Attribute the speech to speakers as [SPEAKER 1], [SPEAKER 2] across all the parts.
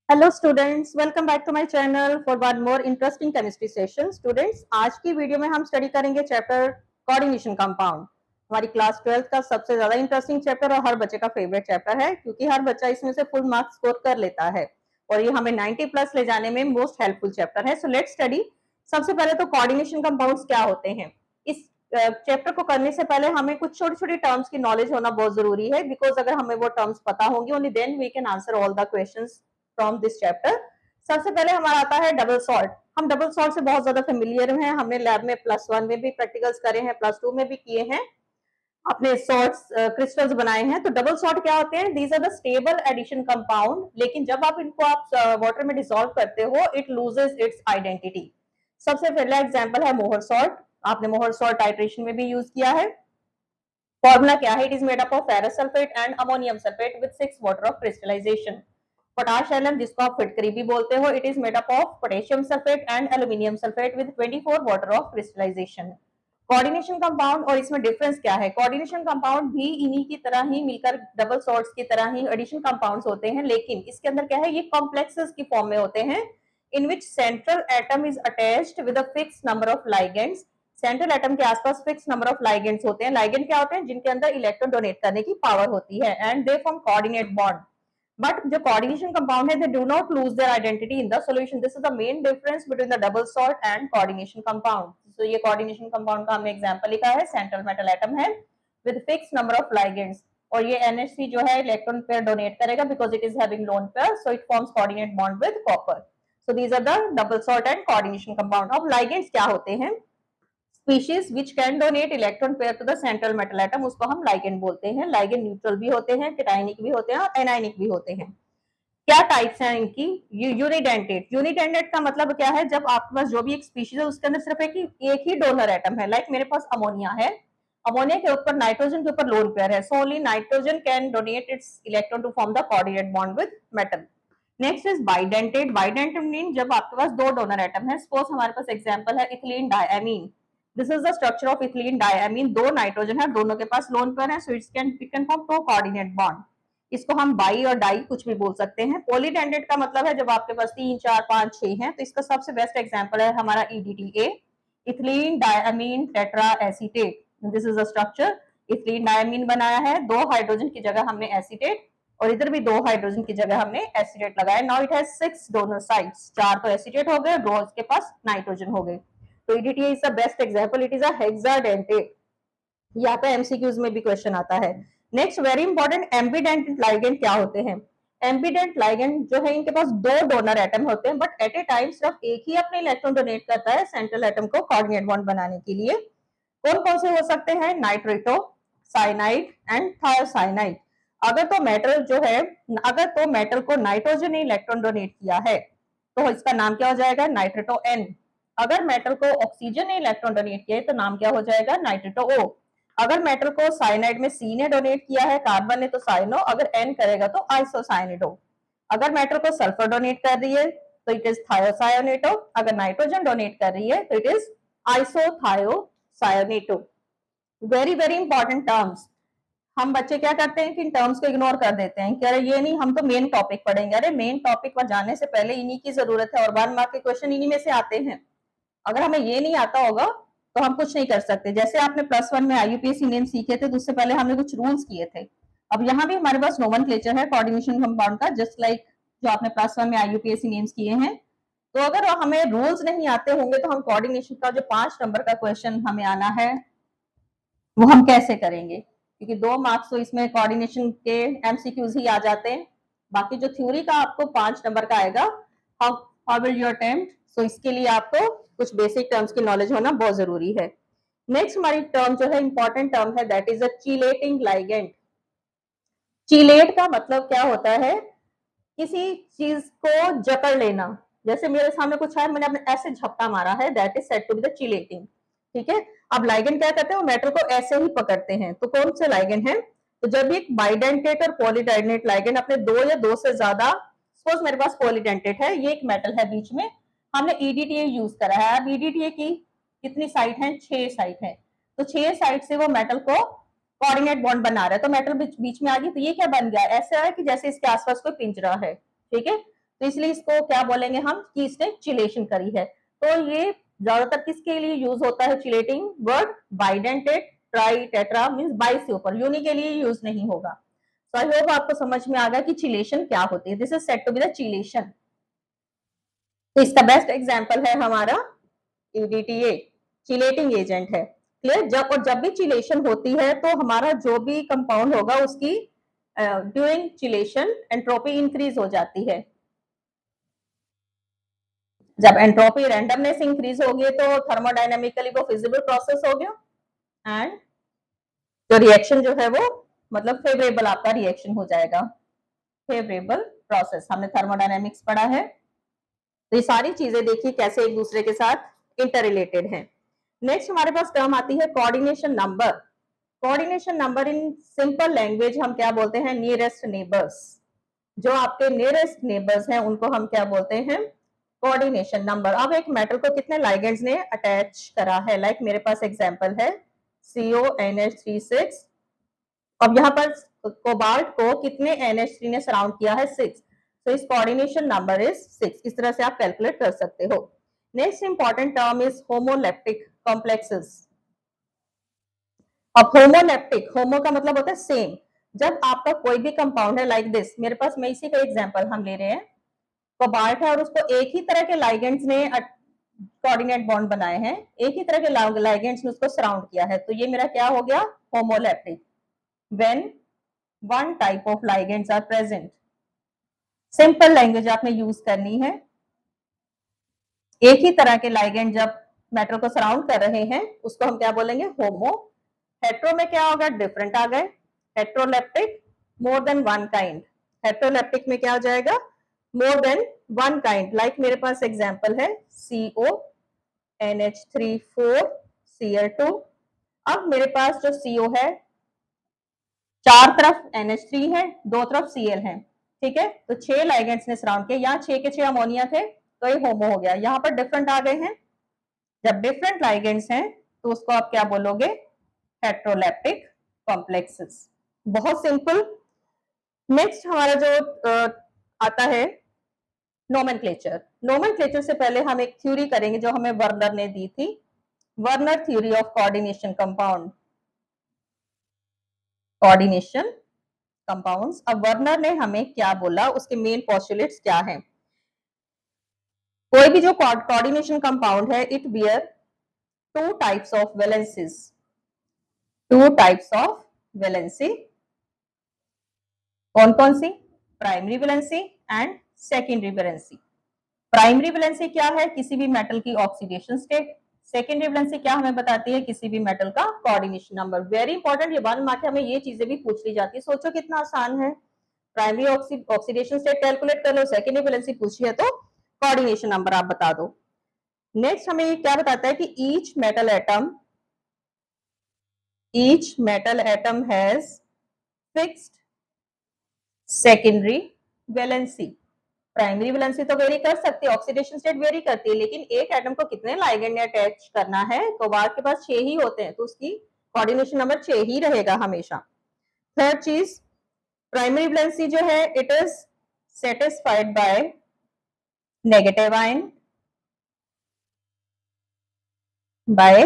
[SPEAKER 1] Hello students, welcome back to my channel for one more interesting chemistry session. Students, आज की video में हम study करेंगे chapter coordination compound. हमारी class 12th का सबसे ज्यादा इंटरेस्टिंग चैप्टर और हर बच्चे का फेवरेट चैप्टर है, क्योंकि हर बच्चा इसमें से फुल मार्क्स स्कोर कर लेता है और ये हमें 90 प्लस ले जाने में मोस्ट हेल्पफुल चैप्टर है। So let's study. सबसे पहले तो कोऑर्डिनेशन कंपाउंड्स क्या होते हैं। इस चैप्टर को करने से पहले हमें कुछ छोटी छोटी टर्म्स की नॉलेज होना बहुत जरूरी है, बिकॉज अगर हमें वो टर्म्स पता होंगी only then we can answer all the questions from this chapter. सबसे पहले हमारा आता है डबल सॉल्ट। हम डबल सॉल्ट से बहुत ज्यादा फेमिलियर हैं, हमने लैब में +1 में भी प्रैक्टिकल्स करे हैं, +2 में भी किए हैं, अपने सॉल्ट्स क्रिस्टल्स बनाए हैं। तो डबल सॉल्ट क्या होते हैं? These are the stable addition compound, लेकिन जब आप इनको वाटर में डिसॉल्व करते हो इट लूजेस इट्स आइडेंटिटी। सबसे पहला एग्जांपल है मोहर सॉल्ट। आपने मोहर सॉल्ट टाइट्रेशन में भी यूज किया है। फॉर्मूला क्या है? It is made up of ferrous sulphate and ammonium sulphate with 6 water of crystallisation. Potash alum, जिसको आप फिटकरी भी बोलते हो, it is made up of potassium sulphate and aluminium sulphate with 24 water of crystallisation. Coordination compound और इसमें difference क्या है? कोऑर्डिनेशन कंपाउंड भी इन्हीं की तरह ही मिलकर डबल सॉल्ट्स की तरह ही एडिशन कंपाउंड्स होते हैं, लेकिन इसके अंदर क्या है, ये कॉम्प्लेक्सेस की फॉर्म में होते हैं in which central atom is attached with a fix number of ligands. Central atom के आसपास फिक्स नंबर ऑफ लाइगेंड्स होते हैं। लाइगेंड क्या होते हैं? जिनके अंदर इलेक्ट्रॉन डोनेट करने की पावर होती है, and they form coordinate bond. But जो कोऑर्डिनेशन कंपाउंड है, they do not lose their identity in the solution. This is the main difference between the double salt and coordination compound. तो ये coordination compound का हमने example लिखा है, central metal atom है with fix number of ligands, और ये NH3 जो है इलेक्ट्रॉन पेयर डोनेट करेगा because it is having lone pair, so it forms coordinate bond with copper. So these are the double salt and coordination compound. अब ligands क्या होते हैं? Species which can donate electron pair to the central metal atom, उसको हम ligand बोलते हैं। Ligand neutral भी होते हैं, कैटायनिक भी होते हैं और एनायनिक भी होते हैं। क्या टाइप्स हैं इनकी? यूनिडेंटेट। यूनिडेंटेट का मतलब क्या है? जब आपके पास जो भी एक स्पीशीज है उसके अंदर सिर्फ एक ही डोनर एटम है। लाइक मेरे पास अमोनिया है, अमोनिया के ऊपर नाइट्रोजन के ऊपर लोन पेयर है, so only nitrogen can donate its electron to form the coordinate bond with metal. Next is bidentate. Bidentate mean जब आपके पास दो डोनर एटम है। सपोज हमारे पास एग्जांपल है ethylene diamine. This is the structure of ethylene diamine. दो nitrogen है, दोनों के पास लोन पेयर है, so it can form two coordinate bond. इसको हम बाई और डाई कुछ भी बोल सकते हैं। पॉलीडेंटेट का मतलब है जब आपके पास 3, 4, 5, 6 हैं। तो इसका सबसे बेस्ट एग्जांपल है हमारा EDTA, ethylene diamine tetra acetate. This is the structure. Ethylene diamine बनाया है, 2 हाइड्रोजन की जगह हमने एसीटेट, और इधर भी 2 हाइड्रोजन की जगह हमने एसीटेट लगाया। Now it has 6 donor sites. 4 तो एसीटेट हो गए, 2 इसके पास नाइट्रोजन हो गए। तो EDTA is the best example. It is a hexadentate. यहाँ पे MCQs में भी क्वेश्चन आता है। नेक्स्ट वेरी इंपॉर्टेंट, एम्बीडेंट लाइगेंड क्या होते हैं? एम्बीडेंट लाइगेंड जो है, इनके पास 2 डोनर एटम होते हैं, बट एट ए टाइम सिर्फ एक ही अपने इलेक्ट्रॉन डोनेट करता है सेंट्रल एटम को कोऑर्डिनेट बॉन्ड बनाने के लिए। कौन कौन से हो सकते हैं? नाइट्रेटो, साइनाइड एंड थायोसाइनाइड। अगर तो मेटल जो है, अगर तो मेटल को नाइट्रोजन ने इलेक्ट्रॉन डोनेट किया है तो इसका नाम क्या हो जाएगा? नाइट्रेटो N। अगर मेटल को ऑक्सीजन ने इलेक्ट्रॉन डोनेट किया है तो नाम क्या हो जाएगा? नाइट्रेटो O। अगर मेटल को साइनाइड में C ने डोनेट किया है, कार्बन ने, तो साइनो, अगर N करेगा तो आइसोसाइनेटो। अगर मेटल को सल्फर डोनेट कर रही है तो इट इज थायोसायोनेटो। अगर नाइट्रोजन डोनेट कर रही है तो it is isothiocyanato. Very very important terms. हम बच्चे क्या करते हैं कि इन टर्म्स को इग्नोर कर देते हैं कि अरे ये नहीं, हम तो मेन टॉपिक पढ़ेंगे। अरे मेन टॉपिक पर जाने से पहले इन्हीं की जरूरत है, और 1 मार्क के क्वेश्चन इन्हीं में से आते हैं। अगर हमें ये नहीं आता होगा तो हम कुछ नहीं कर सकते। जैसे आपने +1 में IUPAC नेम सीखे थे, तो उससे पहले हमने कुछ रूल्स किए थे। अब यहाँ भी हमारे पास नोमेनक्लेचर है कोऑर्डिनेशन कंपाउंड का, जस्ट लाइक जो आपने +1 में IUPAC नेम्स किए हैं। तो अगर हमें रूल्स नहीं आते होंगे तो हम कोऑर्डिनेशन का जो 5 नंबर का क्वेश्चन हमें आना है वो हम कैसे करेंगे? क्योंकि 2 मार्क्स तो इसमें कोऑर्डिनेशन के MCQs ही आ जाते हैं। बाकी जो थ्योरी का आपको 5 नंबर का आएगा, हाउ विल यू अटेम्प्ट? सो इसके लिए आपको कुछ बेसिक टर्म्स की नॉलेज होना बहुत जरूरी है। नेक्स्ट हमारी टर्म जो है, इंपॉर्टेंट टर्म है, that is a chelating ligand. Chelate का मतलब क्या होता है? किसी चीज को जकड़ लेना। जैसे मेरे सामने कुछ है, मैंने अपने ऐसे झपटा मारा है, that is said to be the chelating. ठीक है। अब लाइगेंड क्या करते हैं? वो मेटल को ऐसे ही पकड़ते हैं। तो कौन से लाइगेंड है? तो जब एक बाइडेंटेट और पॉलीडेंटेट लाइगेंड अपने 2 या 2 से ज्यादा, सपोज मेरे पास पॉलीडेंटेट है, ये एक मेटल है बीच में, हमने EDTA यूज करा है। अब EDTA की कितनी साइड है? 6 साइड है। तो 6 साइड से वो मेटल को कोऑर्डिनेट बॉन्ड बना रहा है। तो मेटल बीच में आ गई, तो ये क्या बन गया? ऐसा है कि जैसे इसके आसपास कोई पिंजरा है। ठीक है। तो इसलिए इसको क्या बोलेंगे हम कि इसने चिलेशन करी है। तो ये ज्यादातर किसके लिए यूज होता है chelating word? Bidentate, try, tetra means 22 से ऊपर, यूनि के लिए यूज नहीं होगा। सो आई होप आपको समझ में आ गया कि चिलेशन क्या होती है। This is said to be the chelation. तो इसका बेस्ट एग्जांपल है हमारा ईडीटीए, चिलेटिंग एजेंट है। क्लियर? जब भी चिलेशन होती है तो हमारा जो भी कंपाउंड होगा उसकी ड्यूरिंग चिलेशन एंट्रोपी इंक्रीज हो जाती है। जब एंट्रोपी रैंडमनेस इंक्रीज होगी तो थर्मोडायनेमिकली वो फिजिबल प्रोसेस हो गया एंड जो रिएक्शन जो है वो मतलब फेवरेबल आपका रिएक्शन हो जाएगा, फेवरेबल प्रोसेस। हमने थर्मोडायनेमिक्स पढ़ा है। तो ये सारी चीजें देखिए कैसे एक दूसरे के साथ इंटर रिलेटेड है। नेक्स्ट हमारे पास टर्म आती है coordination number. Coordination number in simple language हम क्या बोलते हैं? Nearest neighbours. जो आपके नियरेस्ट नेबर्स हैं उनको हम क्या बोलते हैं? Coordination number. अब एक मेटल को कितने लाइगेंड्स ने अटैच करा है? लाइक मेरे पास एग्जांपल है CONH36। अब यहाँ पर कोबाल्ट को कितने NH3 ने सराउंड किया है? 6। तो इस कोऑर्डिनेशन नंबर इज 6। इस तरह से आप कैलकुलेट कर सकते हो। Next important term is homoleptic complexes. अब होमोलेप्टिक, होमो का मतलब होता है सेम। जब आपका कोई भी कंपाउंड है लाइक दिस, मेरे पास मैं इसी का एग्जांपल हम ले रहे हैं, कोबाल्ट है और उसको एक ही तरह के लाइगेंड्स ने कोऑर्डिनेट बॉन्ड बनाए हैं, एक ही तरह के लाइगेंड्स ने उसको सराउंड किया है, तो ये मेरा क्या हो गया? Homoleptic. When one type of ligands are present. Simple language आपने यूज करनी है। एक ही तरह के लाइगेंड जब मेटल को सराउंड कर रहे हैं उसको हम क्या बोलेंगे? होमो। हेट्रो में क्या होगा? डिफरेंट आ गए। Heteroleptic, more than one kind. Heteroleptic में क्या हो जाएगा? More than one kind. Like मेरे पास एग्जांपल है CONH3 4Cl2। अब मेरे पास जो CO है, चार तरफ NH3 है, दो तरफ Cl है, ठीक है? तो 6 लाइगेंड्स ने सराउंड किया। यहाँ 6 के 6 अमोनिया थे तो ये होमो हो गया। यहाँ पर डिफरेंट आ गए हैं। जब डिफरेंट लाइगेंड्स हैं तो उसको आप क्या बोलोगे? Heteroleptic complexes. बहुत सिंपल। नेक्स्ट हमारा जो आता है नोमेनक्लेचर। नोमेनक्लेचर से पहले हम एक थ्योरी करेंगे जो हमें वर्नर ने दी थी, Werner theory of coordination compound, coordination compounds. अब वर्नर ने हमें क्या बोला, उसके मेन पोस्टुलेट्स क्या हैं? कोई भी जो कोऑर्डिनेशन कंपाउंड है, it bear two types of valencies, two types of valency. कौन कौन सी? Primary valency and secondary valency. Primary valency क्या है? किसी भी मेटल की ऑक्सीडेशन स्टेट। सेकेंडरी वैलेंसी क्या हमें बताती है? किसी भी मेटल का कोऑर्डिनेशन नंबर। वेरी इंपॉर्टेंट, ये 1 मार्क हमें ये चीजें भी पूछ ली जाती है। सोचो कितना आसान है। प्राइमरी ऑक्सीडेशन स्टेट कैलकुलेट कर लो, सेकेंडरी वैलेंसी पूछी है तो कोऑर्डिनेशन नंबर आप बता दो। नेक्स्ट हमें ये क्या बताता है कि each metal atom has fixed secondary valency. Primary valency तो वेरी कर सकती है, ऑक्सीडेशन स्टेट वेरी करती है, लेकिन एक एटम को कितने लाइगेंड ने अटैच करना है? कोबाल्ट के पास 6 ही होते हैं, तो उसकी कोऑर्डिनेशन नंबर 6 ही रहेगा हमेशा। थर्ड चीज, प्राइमरी वैलेंसी जो है, it is satisfied by negative ion, by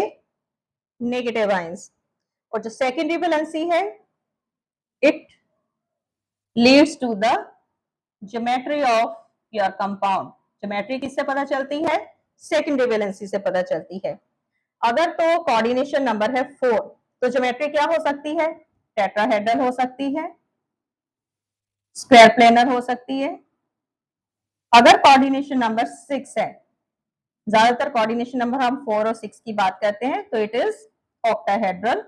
[SPEAKER 1] negative ions. और जो सेकेंडरी वैलेंसी है, it leads to the geometry of your compound. Geometry किससे पता चलती है? सेकेंडरी वैलेंसी से पता चलती है। अगर तो कोऑर्डिनेशन नंबर है 4 तो ज्योमेट्री क्या हो सकती है? टेट्राहेड्रल हो सकती है, स्क्वायर प्लेनर हो सकती है। अगर कोऑर्डिनेशन नंबर 6 है, ज्यादातर कोऑर्डिनेशन नंबर हम 4 और 6 की बात करते हैं, तो it is octahedral.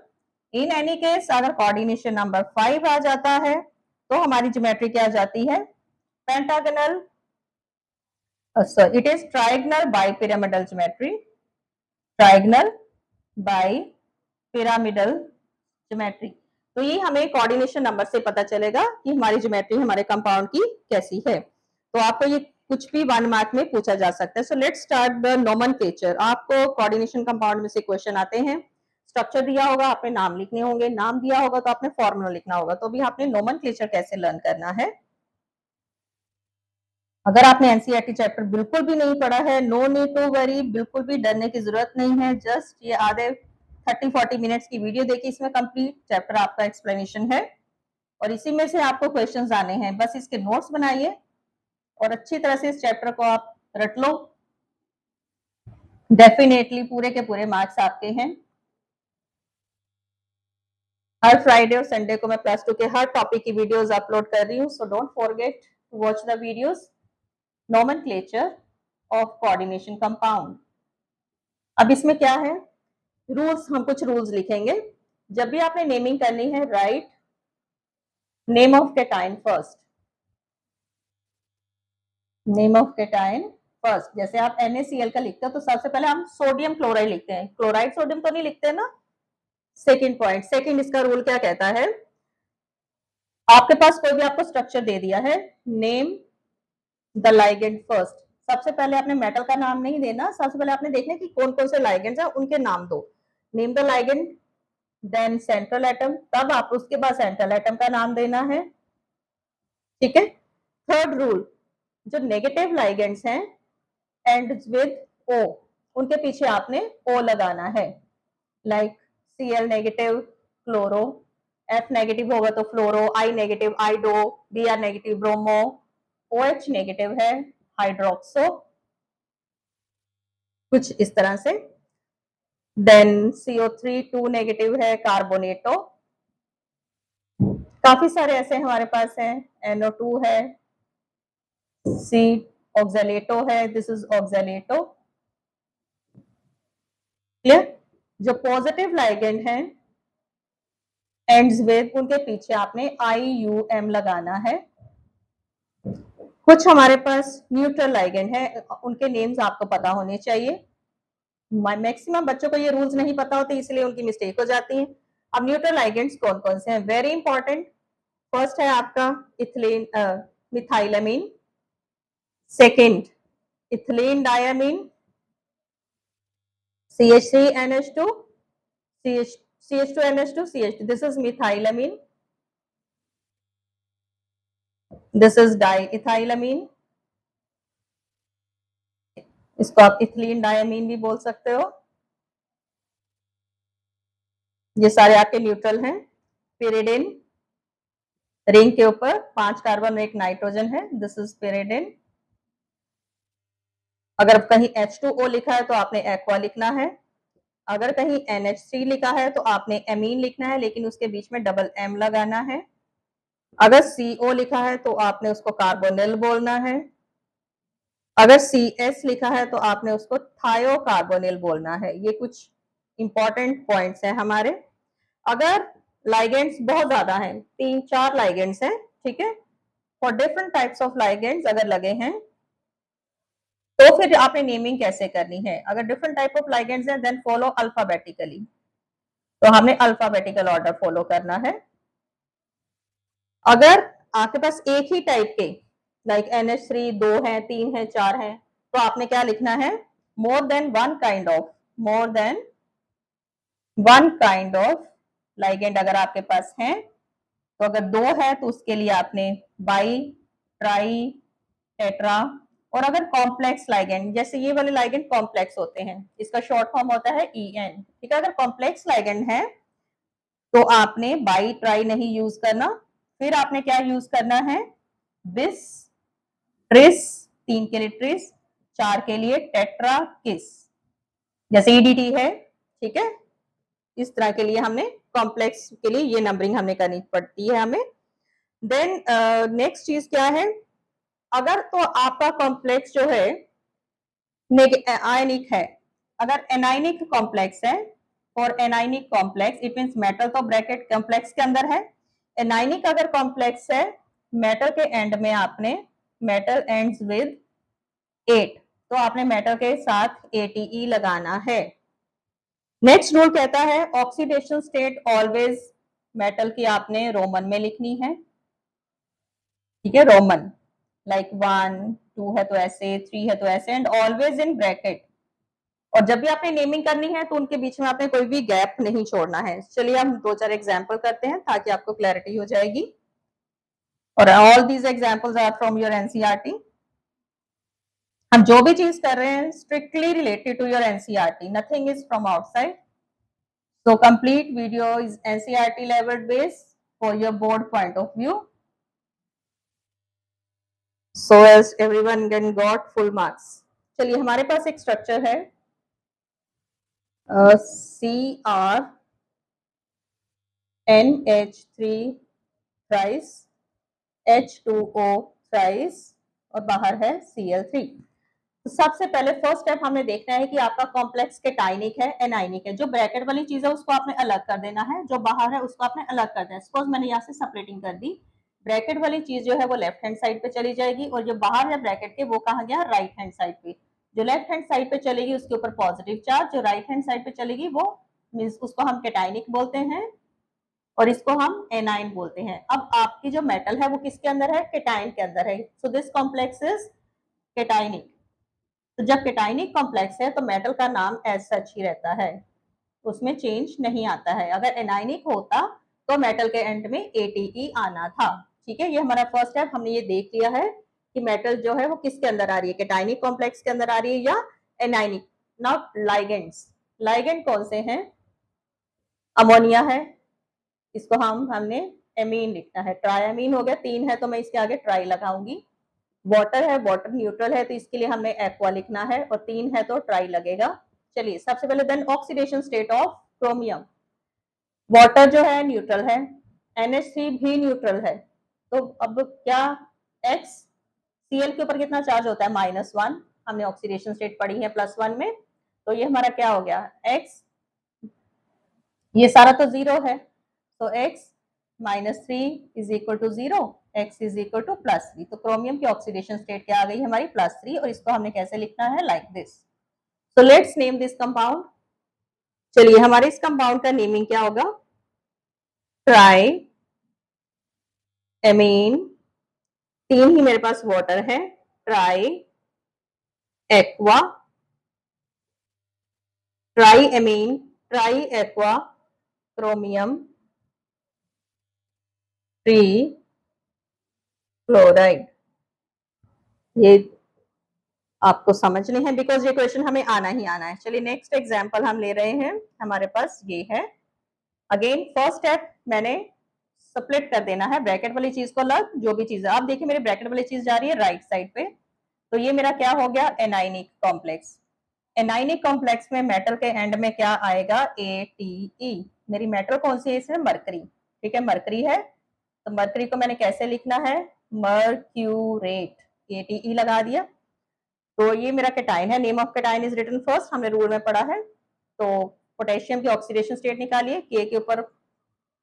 [SPEAKER 1] In any case अगर कोऑर्डिनेशन नंबर 5 आ जाता है तो हमारी ज्योमेट्री क्या आ जाती है? Pentagonal, it is trigonal bi pyramidal geometry, trigonal bi pyramidal geometry. तो ये हमें कोऑर्डिनेशन नंबर से पता चलेगा कि हमारी ज्योमेट्री हमारे कंपाउंड की कैसी है। तो आपको ये कुछ भी 1 मार्क में पूछा जा सकता है। So let's start the nomenclature. आपको कोऑर्डिनेशन कंपाउंड में से क्वेश्चन आते हैं, स्ट्रक्चर दिया होगा, आपने नाम लिखने होंगे, नाम दिया होगा तो आपने फॉर्मूला लिखना होगा। तो भी आपने नोमेनक्लेचर कैसे लर्न करना है। अगर आपने एनसीईआरटी चैप्टर बिल्कुल भी नहीं पढ़ा है, नो नीड टू वरी, बिल्कुल भी डरने की जरूरत नहीं है। जस्ट ये आधे 30-40 मिनट्स की वीडियो देखिए, इसमें कंप्लीट चैप्टर आपका एक्सप्लेनेशन है और इसी में से आपको क्वेश्चंस आने हैं। बस इसके नोट्स बनाइए और अच्छी तरह से इस चैप्टर को आप रट लो, डेफिनेटली पूरे के पूरे मार्क्स आपके हैं। हर फ्राइडे और संडे को मैं +2 के हर टॉपिक की वीडियोस अपलोड कर रही हूँ, so don't forget to watch the videos. Nomenclature of coordination compound. अब इसमें क्या है, रूल्स, हम कुछ रूल्स लिखेंगे। जब भी आपने नेमिंग करनी है, write name of cation first, name of cation first. जैसे आप NaCl का लिखते हो तो सबसे पहले हम सोडियम क्लोराइड लिखते हैं, क्लोराइड सोडियम तो नहीं लिखते ना। सेकेंड पॉइंट, सेकेंड इसका रूल क्या कहता है, आपके पास कोई भी आपको स्ट्रक्चर दे दिया है, नेम द लाइगेंड फर्स्ट। सबसे पहले आपने मेटल का नाम नहीं देना, सबसे पहले आपने देखना कि कौन कौन से लाइगेंड्स हैं, उनके नाम दो। Name the ligand, then central atom, तब आप उसके बाद सेंट्रल एटम का नाम देना है, ठीक है। थर्ड रूल, जो नेगेटिव लाइगेंड्स हैं एंड्स विद O, उनके पीछे आपने O लगाना है। Like Cl negative chloro, F negative होगा तो फ्लोरो, I negative आइडो, Br negative bromo, OH negative है हाइड्रोक्सो, कुछ इस तरह से। देन CO3 2 नेगेटिव है कार्बोनेटो, काफी सारे ऐसे हमारे पास हैं, NO2 है, C ऑक्सैलेटो है, दिस इज ऑक्सैलेटो, क्लियर। जो पॉजिटिव लाइगेंड है एंड्स विद, उनके पीछे आपने IUM लगाना है। कुछ हमारे पास न्यूट्रल लाइगेंड है, उनके नेम्स आपको पता होने चाहिए। मैक्सिमम बच्चों को ये रूल्स नहीं पता होते, इसलिए उनकी मिस्टेक हो जाती है। अब न्यूट्रल लाइगेंड्स कौन कौन से हैं, वेरी इंपॉर्टेंट। फर्स्ट है आपका ethylene methylamine, second ethylene diamine, CH3NH2, CH2NH2, CH2, this is methylamine, this is diethylamine, इसको आप इथिलीन डायमीन भी बोल सकते हो। ये सारे आपके न्यूट्रल हैं। pyridine, रिंग के ऊपर 5 कार्बन और 1 नाइट्रोजन है, दिस इज pyridine। अगर कहीं H2O लिखा है तो आपने एक्वा लिखना है, अगर कहीं NH3 लिखा है तो आपने एमीन लिखना है, लेकिन उसके बीच में डबल M लगाना है। अगर CO लिखा है तो आपने उसको कार्बोनिल बोलना है, अगर CS लिखा है तो आपने उसको थायोकार्बोनिल बोलना है। ये कुछ इंपॉर्टेंट पॉइंट्स हैं हमारे। अगर लाइगेंड्स बहुत ज्यादा हैं, 3-4 लाइगेंड्स हैं, ठीक है, for different types of ligands अगर लगे हैं तो फिर आपने नेमिंग कैसे करनी है। अगर डिफरेंट टाइप ऑफ लाइगेंड्स हैं देन फॉलो अल्फाबेटिकली, तो हमने अल्फाबेटिकल ऑर्डर फॉलो करना है। अगर आपके पास एक ही टाइप के लाइक NH3 2 है, 3 है, 4 है, तो आपने क्या लिखना है, more than one kind of, more than one kind of ligand अगर आपके पास है, तो अगर 2 है तो उसके लिए आपने बाई, ट्राई, टेट्रा। और अगर कॉम्प्लेक्स लाइगेंड, जैसे ये वाले लाइगेंड कॉम्प्लेक्स होते हैं, इसका शॉर्ट फॉर्म होता है EN, ठीक है। अगर कॉम्प्लेक्स लाइगेंड है तो आपने बाई, ट्राई नहीं यूज करना, फिर आपने क्या यूज करना है, बिस, ट्रिस, 3 के लिए ट्रिस, 4 के लिए टेट्रा किस, जैसे EDT है, ठीक है। इस तरह के लिए हमने कॉम्प्लेक्स के लिए ये नंबरिंग हमने करनी पड़ती है हमें। देन नेक्स्ट चीज क्या है, अगर तो आपका कॉम्प्लेक्स जो है आयनिक है, अगर एनाइनिक कॉम्प्लेक्स है, और anionic complex it means metal तो ब्रैकेट कॉम्प्लेक्स के अंदर है, एनाइनिक अगर कॉम्प्लेक्स है, मेटल के एंड में आपने मेटल एंड्स विद 8, तो आपने मेटल के साथ ATE लगाना है। नेक्स्ट रूल कहता है ऑक्सीडेशन स्टेट ऑलवेज मेटल की आपने रोमन में लिखनी है, ठीक है, रोमन, लाइक 1 2 है तो ऐसे, 3 है तो ऐसे, एंड ऑलवेज इन ब्रैकेट। और जब भी आपने नेमिंग करनी है तो उनके बीच में आपने कोई भी गैप नहीं छोड़ना है। चलिए हम 2-4 एग्जाम्पल करते हैं ताकि आपको क्लैरिटी हो जाएगी। और all these examples are from your NCERT। हम जो भी चीज कर रहे हैं strictly related to your NCERT, nothing is from outside. So complete video is NCERT level based for your board point of view. So as everyone can got full marks. चलिए हमारे पास एक स्ट्रक्चर है CrNH3 थ्राइस H2O थ्राइस और बाहर है Cl3. तो सबसे पहले फर्स्ट स्टेप हमें देखना है कि आपका कॉम्प्लेक्स केटाइनिक है एनाइनिक है. जो ब्रैकेट वाली चीज है उसको आपने अलग कर देना है, जो बाहर है उसको आपने अलग कर देना है. सपोज मैंने यहाँ से सेपरेटिंग कर दी, ब्रैकेट वाली चीज जो है वो लेफ्ट हैंड साइड पे चली जाएगी और जो बाहर है ब्रैकेट के वो कहाँ गया, राइट हैंड साइड पे. जो लेफ्ट हैंड साइड पे चलेगी उसके ऊपर पॉजिटिव चार्ज, जो राइट हैंड साइड पे चलेगी वो मीन्स उसको हम केटाइनिक बोलते हैं और इसको हम एनाइन बोलते हैं. अब आपकी जो मेटल है वो किसके अंदर है, केटाइन के अंदर है. So this complex is केटाइनिक. तो जब केटाइनिक कॉम्प्लेक्स है तो मेटल का नाम एज सच ही रहता है, उसमें चेंज नहीं आता है. अगर एनाइनिक होता तो मेटल के एंड में ATE आना था. ठीक है, ये हमारा फर्स्ट स्टेप. हमने ये देख लिया है कि मेटल जो है वो किसके अंदर आ रही है, केटाइनिक कॉम्प्लेक्स के अंदर आ रही है या एनाइनिक. नाउ लाइगेंड्स, लाइगेंड कौन से हैं, अमोनिया है, इसको हमने एमीन लिखना है. ट्राइमीन हो गया, 3 है तो मैं इसके आगे ट्राई लगाऊंगी. वाटर है, वाटर न्यूट्रल है तो इसके लिए हमने एक्वा लिखना है और 3 है तो ट्राई लगेगा. चलिए सबसे पहले then oxidation state of chromium. Water जो है न्यूट्रल है, NH3 भी न्यूट्रल है. तो अब क्या, X Cl के ऊपर कितना चार्ज होता है, -1. हमने ऑक्सीडेशन स्टेट पढ़ी है +1 में. तो ये हमारा क्या हो गया, X, ये सारा तो 0 है. तो X -3 is equal to 0, X is equal to +3. तो क्रोमियम की ऑक्सीडेशन स्टेट क्या आ गई हमारी, +3. और इसको हमने कैसे लिखना है, like this. So let's name this compound. चलिए हमारे इस कंपाउंड का नेमिंग क्या होगा, ट्राई एमीन. 3 ही मेरे पास वाटर है, try aqua, try amine, try aqua, chromium tree chloride. ये आपको समझने हैं बिकॉज ये क्वेश्चन हमें आना ही आना है. चलिए नेक्स्ट एग्जांपल हम ले रहे हैं, हमारे पास ये है. अगेन फर्स्ट स्टेप मैंने स्प्लिट कर देना है, ब्रैकेट वाली चीज को अलग, जो भी चीज है. आप देखिए मेरी ब्रैकेट वाली चीज जा रही है राइट साइड पे, तो ये मेरा क्या हो गया, एनाइनिक कॉम्प्लेक्स. एनाइनिक कॉम्प्लेक्स में मेटल के एंड में क्या आएगा, ATE. मेरी मेटल कौन सी है इसमें, मरकरी. ठीक है, मरकरी है तो मरकरी को मैंने कैसे लिखना है, मर्क्यूरेट, ATE लगा दिया. तो ये मेरा केटाइन है, name of cation is written first, हमने रूल में पढ़ा है. तो पोटेशियम की ऑक्सीडेशन स्टेट निकालिए, K के ऊपर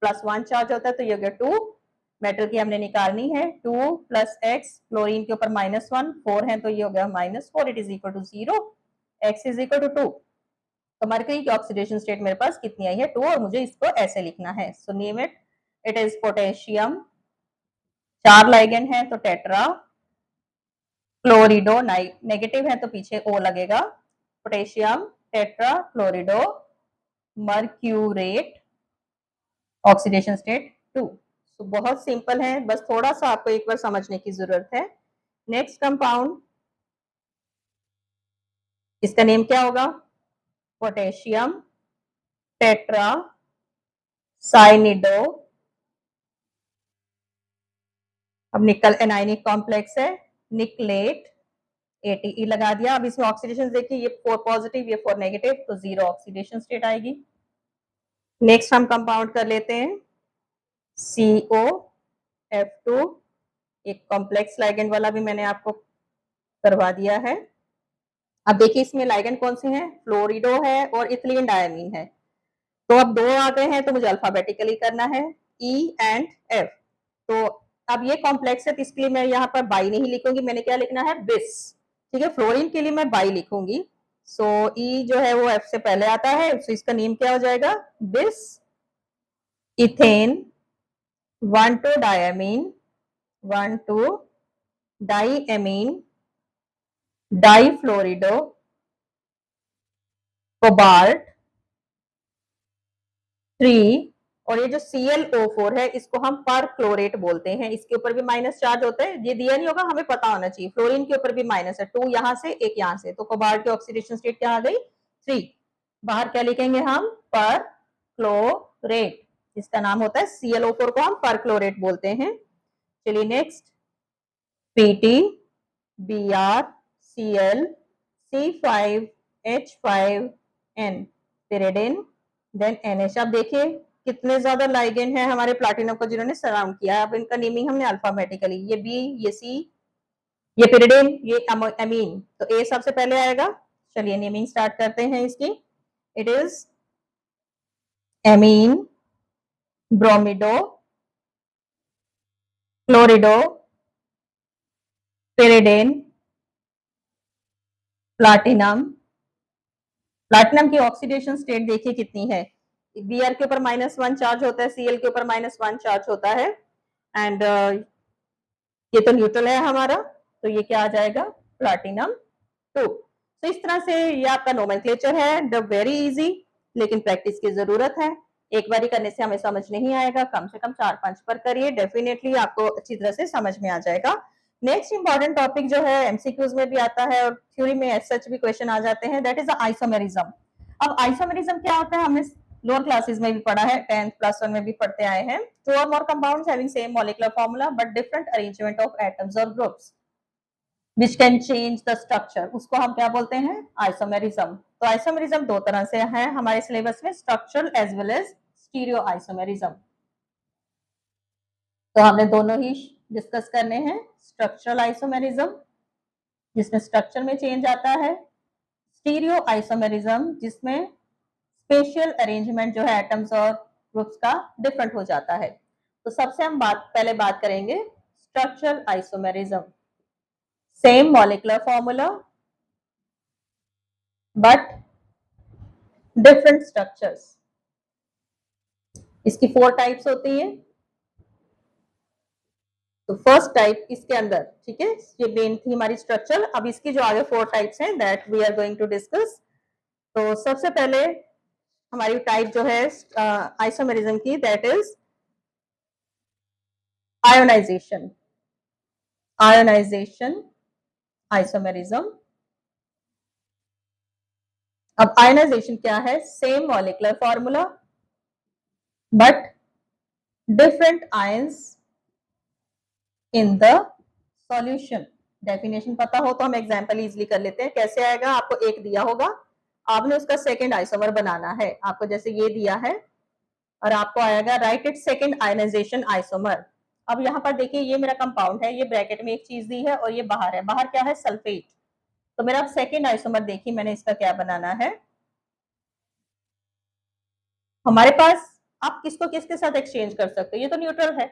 [SPEAKER 1] +1 चार्ज होता है तो ये हो गया 2. मेटल की हमने निकालनी है, 2 + x, क्लोरीन के ऊपर -1, 4 है तो ये हो गया -4. It is equal to 0, x is equal to 2. तो मरकरी की ऑक्सीडेशन स्टेट मेरे पास कितनी आई है, 2. और मुझे इसको ऐसे लिखना है. So name it, it is potassium. 4 ligand है तो टेट्रा क्लोरिडो, नेगेटिव है तो पीछे O लगेगा, पोटेशियम टेट्रा क्लोरिडो मर्क्यूरेट, ऑक्सीडेशन स्टेट 2. तो बहुत सिंपल है, बस थोड़ा सा आपको एक बार समझने की जरूरत है. नेक्स्ट कंपाउंड, इसका नेम क्या होगा, पोटेशियम टेट्रा साइनिडो. अब निकल एनाइनिक कॉम्प्लेक्स है, निकलेट, ATE लगा दिया. अब इसमें ऑक्सीडेशन देखिए, ये 4 पॉजिटिव ये 4 नेगेटिव, तो 0 ऑक्सीडेशन स्टेट आएगी. नेक्स्ट हम कंपाउंड कर लेते हैं COF2. एक कॉम्प्लेक्स लाइगेंड वाला भी मैंने आपको करवा दिया है. अब देखिए इसमें लाइगेंड कौन से हैं, फ्लोरिडो है और इथिलीन डायमीन है. तो अब 2 आ गए हैं तो मुझे अल्फाबेटिकली करना है, E एंड F. तो अब ये कॉम्प्लेक्स है तो इसके लिए मैं यहाँ पर बाई नहीं लिखूंगी, मैंने क्या लिखना है, बिस. ठीक है, फ्लोरीन के लिए मैं बाई लिखूंगी. सो E जो है वो F से पहले आता है, तो इसका नेम क्या हो जाएगा, बिस इथेन 1,2 डायमीन 1,2 डाईएमीन डाईफ्लोरिडो कोबाल्ट 3 और ये जो ClO4 है इसको हम पर क्लोरेट बोलते हैं, इसके ऊपर भी माइनस चार्ज होता है, ये दिया नहीं होगा, हमें पता होना चाहिए। फ्लोरीन के ऊपर भी माइनस है, 2 यहाँ से 1 यहाँ से, तो कोबाल्ट की ऑक्सीडेशन स्टेट क्या आ गई 3। बाहर क्या लिखेंगे हम, पर क्लोरेट, इसका नाम होता है ClO4 को हम पर क्लोरेट बोलते हैं। चलिए next, Pt Br Cl C5H5N pyridine then NH। अब देखिए कितने ज्यादा लाइगेंड है हमारे प्लाटिनम को जिन्होंने सराउंड किया है। अब इनका नेमिंग हमने अल्फाबेटिकली, ये बी, ये सी, ये pyridine, ये अमीन, तो ए सबसे पहले आएगा। चलिए नेमिंग स्टार्ट करते हैं इसकी। It is amine, bromido, chlorido, pyridine, platinum. Platinum की ऑक्सीडेशन स्टेट देखिए कितनी है, Br के ऊपर -1 चार्ज होता है, Cl के ऊपर -1 चार्ज होता है, एंड ये तो न्यूट्रल है हमारा, तो ये क्या आ जाएगा, प्लाटिनम 2। तो इस तरह से ये आपका नोमेनक्लेचर है, द वेरी इजी, लेकिन प्रैक्टिस की जरूरत है। एक बारी करने से हमें समझ नहीं आएगा, कम से कम 4-5 पर करिए, डेफिनेटली आपको अच्छी तरह से समझ में आ जाएगा। नेक्स्ट इंपॉर्टेंट टॉपिक जो है एमसीक्यूज में भी आता है और थ्योरी में एज सच भी क्वेश्चन आ जाते हैं, दैट इज आइसोमेरिज्म। अब आइसोमेरिज्म क्या होता है, हमने लोअर क्लासेस में भी पढ़ा है, 10th +1 में भी पढ़ते आए हैं। टू और more compounds having same molecular formula but different arrangement of atoms और groups which can change the structure, उसको हम क्या बोलते हैं, आइसोमेरिज्म। तो आइसोमेरिज्म दो तरह से है हमारे सिलेबस में, structural as well as stereo isomerism. तो हमने दोनों ही डिस्कस करने हैं। स्ट्रक्चरल आइसोमेरिज्म जिसमें स्ट्रक्चर में चेंज आता है, स्टीरियो आइसोमेरिज्म जिसमें स्पेशियल अरेंजमेंट जो है एटम्स और ग्रुप्स का डिफरेंट हो जाता है। तो सबसे हम पहले बात करेंगे structural isomerism. Same molecular formula but different structures. इसकी 4 टाइप्स होती है। तो फर्स्ट टाइप इसके अंदर, ठीक है, ये मेन थी हमारी स्ट्रक्चर। अब इसकी जो आगे 4 टाइप्स हैं that we are going to discuss. तो सबसे पहले हमारी टाइप जो है आइसोमेरिज्म की, that is ionisation. Ionisation isomerism. अब आयोनाइजेशन क्या है, same molecular formula but different ions in the solution. Definition पता हो तो हम एग्जांपल इजीली कर लेते हैं। कैसे आएगा, आपको एक दिया होगा, आपने उसका सेकंड आइसोमर बनाना है, आपको जैसे ये दिया है और आपको आएगा write it second ionisation isomer. अब यहाँ पर देखिए ये मेरा कंपाउंड है, ये ब्रैकेट में एक चीज दी है और ये बाहर है, बाहर क्या है, सल्फेट। तो मेरा सेकंड आइसोमर देखिए मैंने इसका क्या बनाना है। हमारे पास आप किसको किसके साथ एक्सचेंज कर सकते हो, ये तो न्यूट्रल है,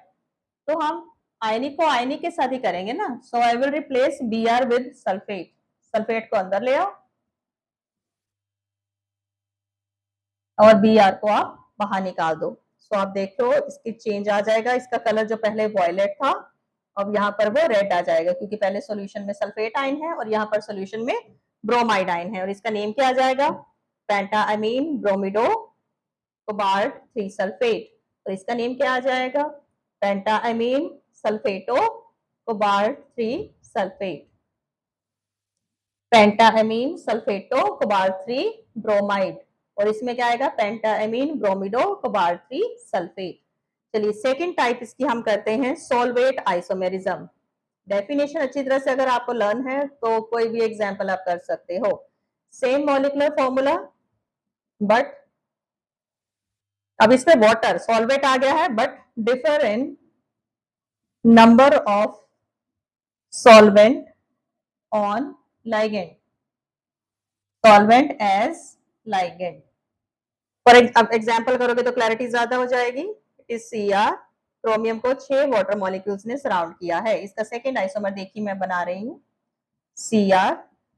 [SPEAKER 1] तो हम आयनिक को आयनिक के साथ ही करेंगे ना। So I will replace Br with sulphate. Sulphate को अंदर ले आओ और Br को आप बाहर निकाल दो। सो आप देख लो इसकी चेंज आ जाएगा, इसका कलर जो पहले वॉयलेट था अब यहाँ पर वो रेड आ जाएगा, क्योंकि पहले सॉल्यूशन में सल्फेट आयन है और यहाँ पर सॉल्यूशन में ब्रोमाइड आयन है। और इसका नेम क्या आ जाएगा, पेंटाअमीन ब्रोमिडो कोबाल्ट 3 सल्फेट। तो इसका नेम क्या आ जाएगा, पेंटाअमीन सल्फेटो कोबाल्ट 3 सल्फेट। पेंटाअमीन सल्फेटो cobalt 3 bromide. और इसमें क्या आएगा, पेंटाअमीन ब्रोमिडो कोबाल्ट 3 सल्फेट। चलिए सेकंड टाइप इसकी हम करते हैं सॉल्वेट आइसोमेरिज्म। डेफिनेशन अच्छी तरह से अगर आपको लर्न है तो कोई भी एग्जांपल आप कर सकते हो। सेम मॉलिक्यूलर फॉर्मूला बट अब इसमें वाटर सॉल्वेट आ गया है but differ in number of solvent on ligand, solvent as ligand। For example करोगे तो क्लैरिटी ज्यादा हो जाएगी। इस Cr क्रोमियम को 6 वाटर मॉलिक्यूल्स ने सराउंड किया है। इसका सेकेंड आइसोमर देखिए मैं बना रही हूँ, Cr,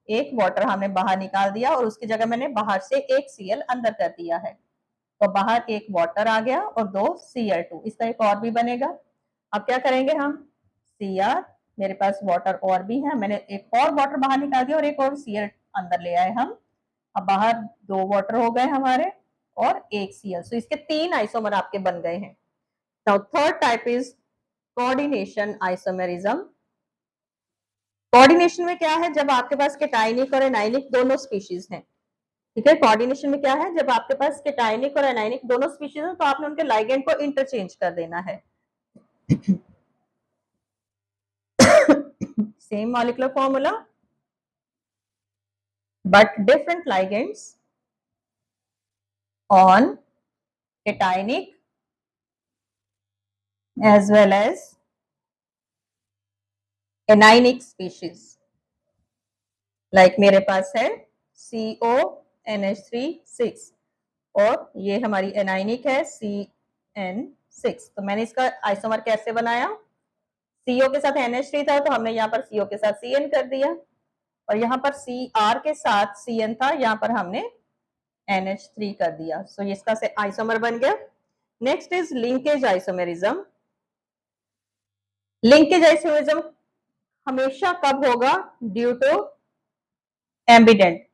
[SPEAKER 1] एक वाटर हमने बाहर निकाल दिया और उसकी जगह मैंने बाहर से एक Cl अंदर कर दिया है, तो बाहर एक वाटर आ गया और 2 Cl2। इसका एक और भी बनेगा। अब क्या करेंगे हम, Cr, मेरे पास वाटर और भी है, मैंने एक और वाटर बाहर निकाल दिया और एक और Cl अंदर ले आए हम। अब बाहर 2 वाटर हो गए हमारे और एक Cl। सो इसके 3 आइसोमर आपके बन गए हैं। Now third type is coordination isomerism. Coordination में क्या है, जब आपके पास केटायनिक और एनायनिक दोनों स्पीशीज हैं। ठीक है, कोऑर्डिनेशन में क्या है, जब आपके पास केटायनिक और एनायनिक दोनों स्पीशीज हैं तो आपने उनके लाइगेंड को इंटरचेंज कर देना है। Same molecular formula but different ligands on cationic as well as anionic species। like मेरे पास है CONH3 और ये हमारी एनाइनिक है CN6। तो मैंने इसका आइसोमर कैसे बनाया, CO के साथ NH3 था तो हमने यहाँ पर CO के साथ CN कर दिया, और यहाँ पर CR के साथ CN था, यहाँ पर हमने NH3 कर दिया। सो इसका से आइसोमर बन गया। Next is linkage isomerism. Linkage isomerism हमेशा कब होगा, ड्यू टू एम्बिडेंट।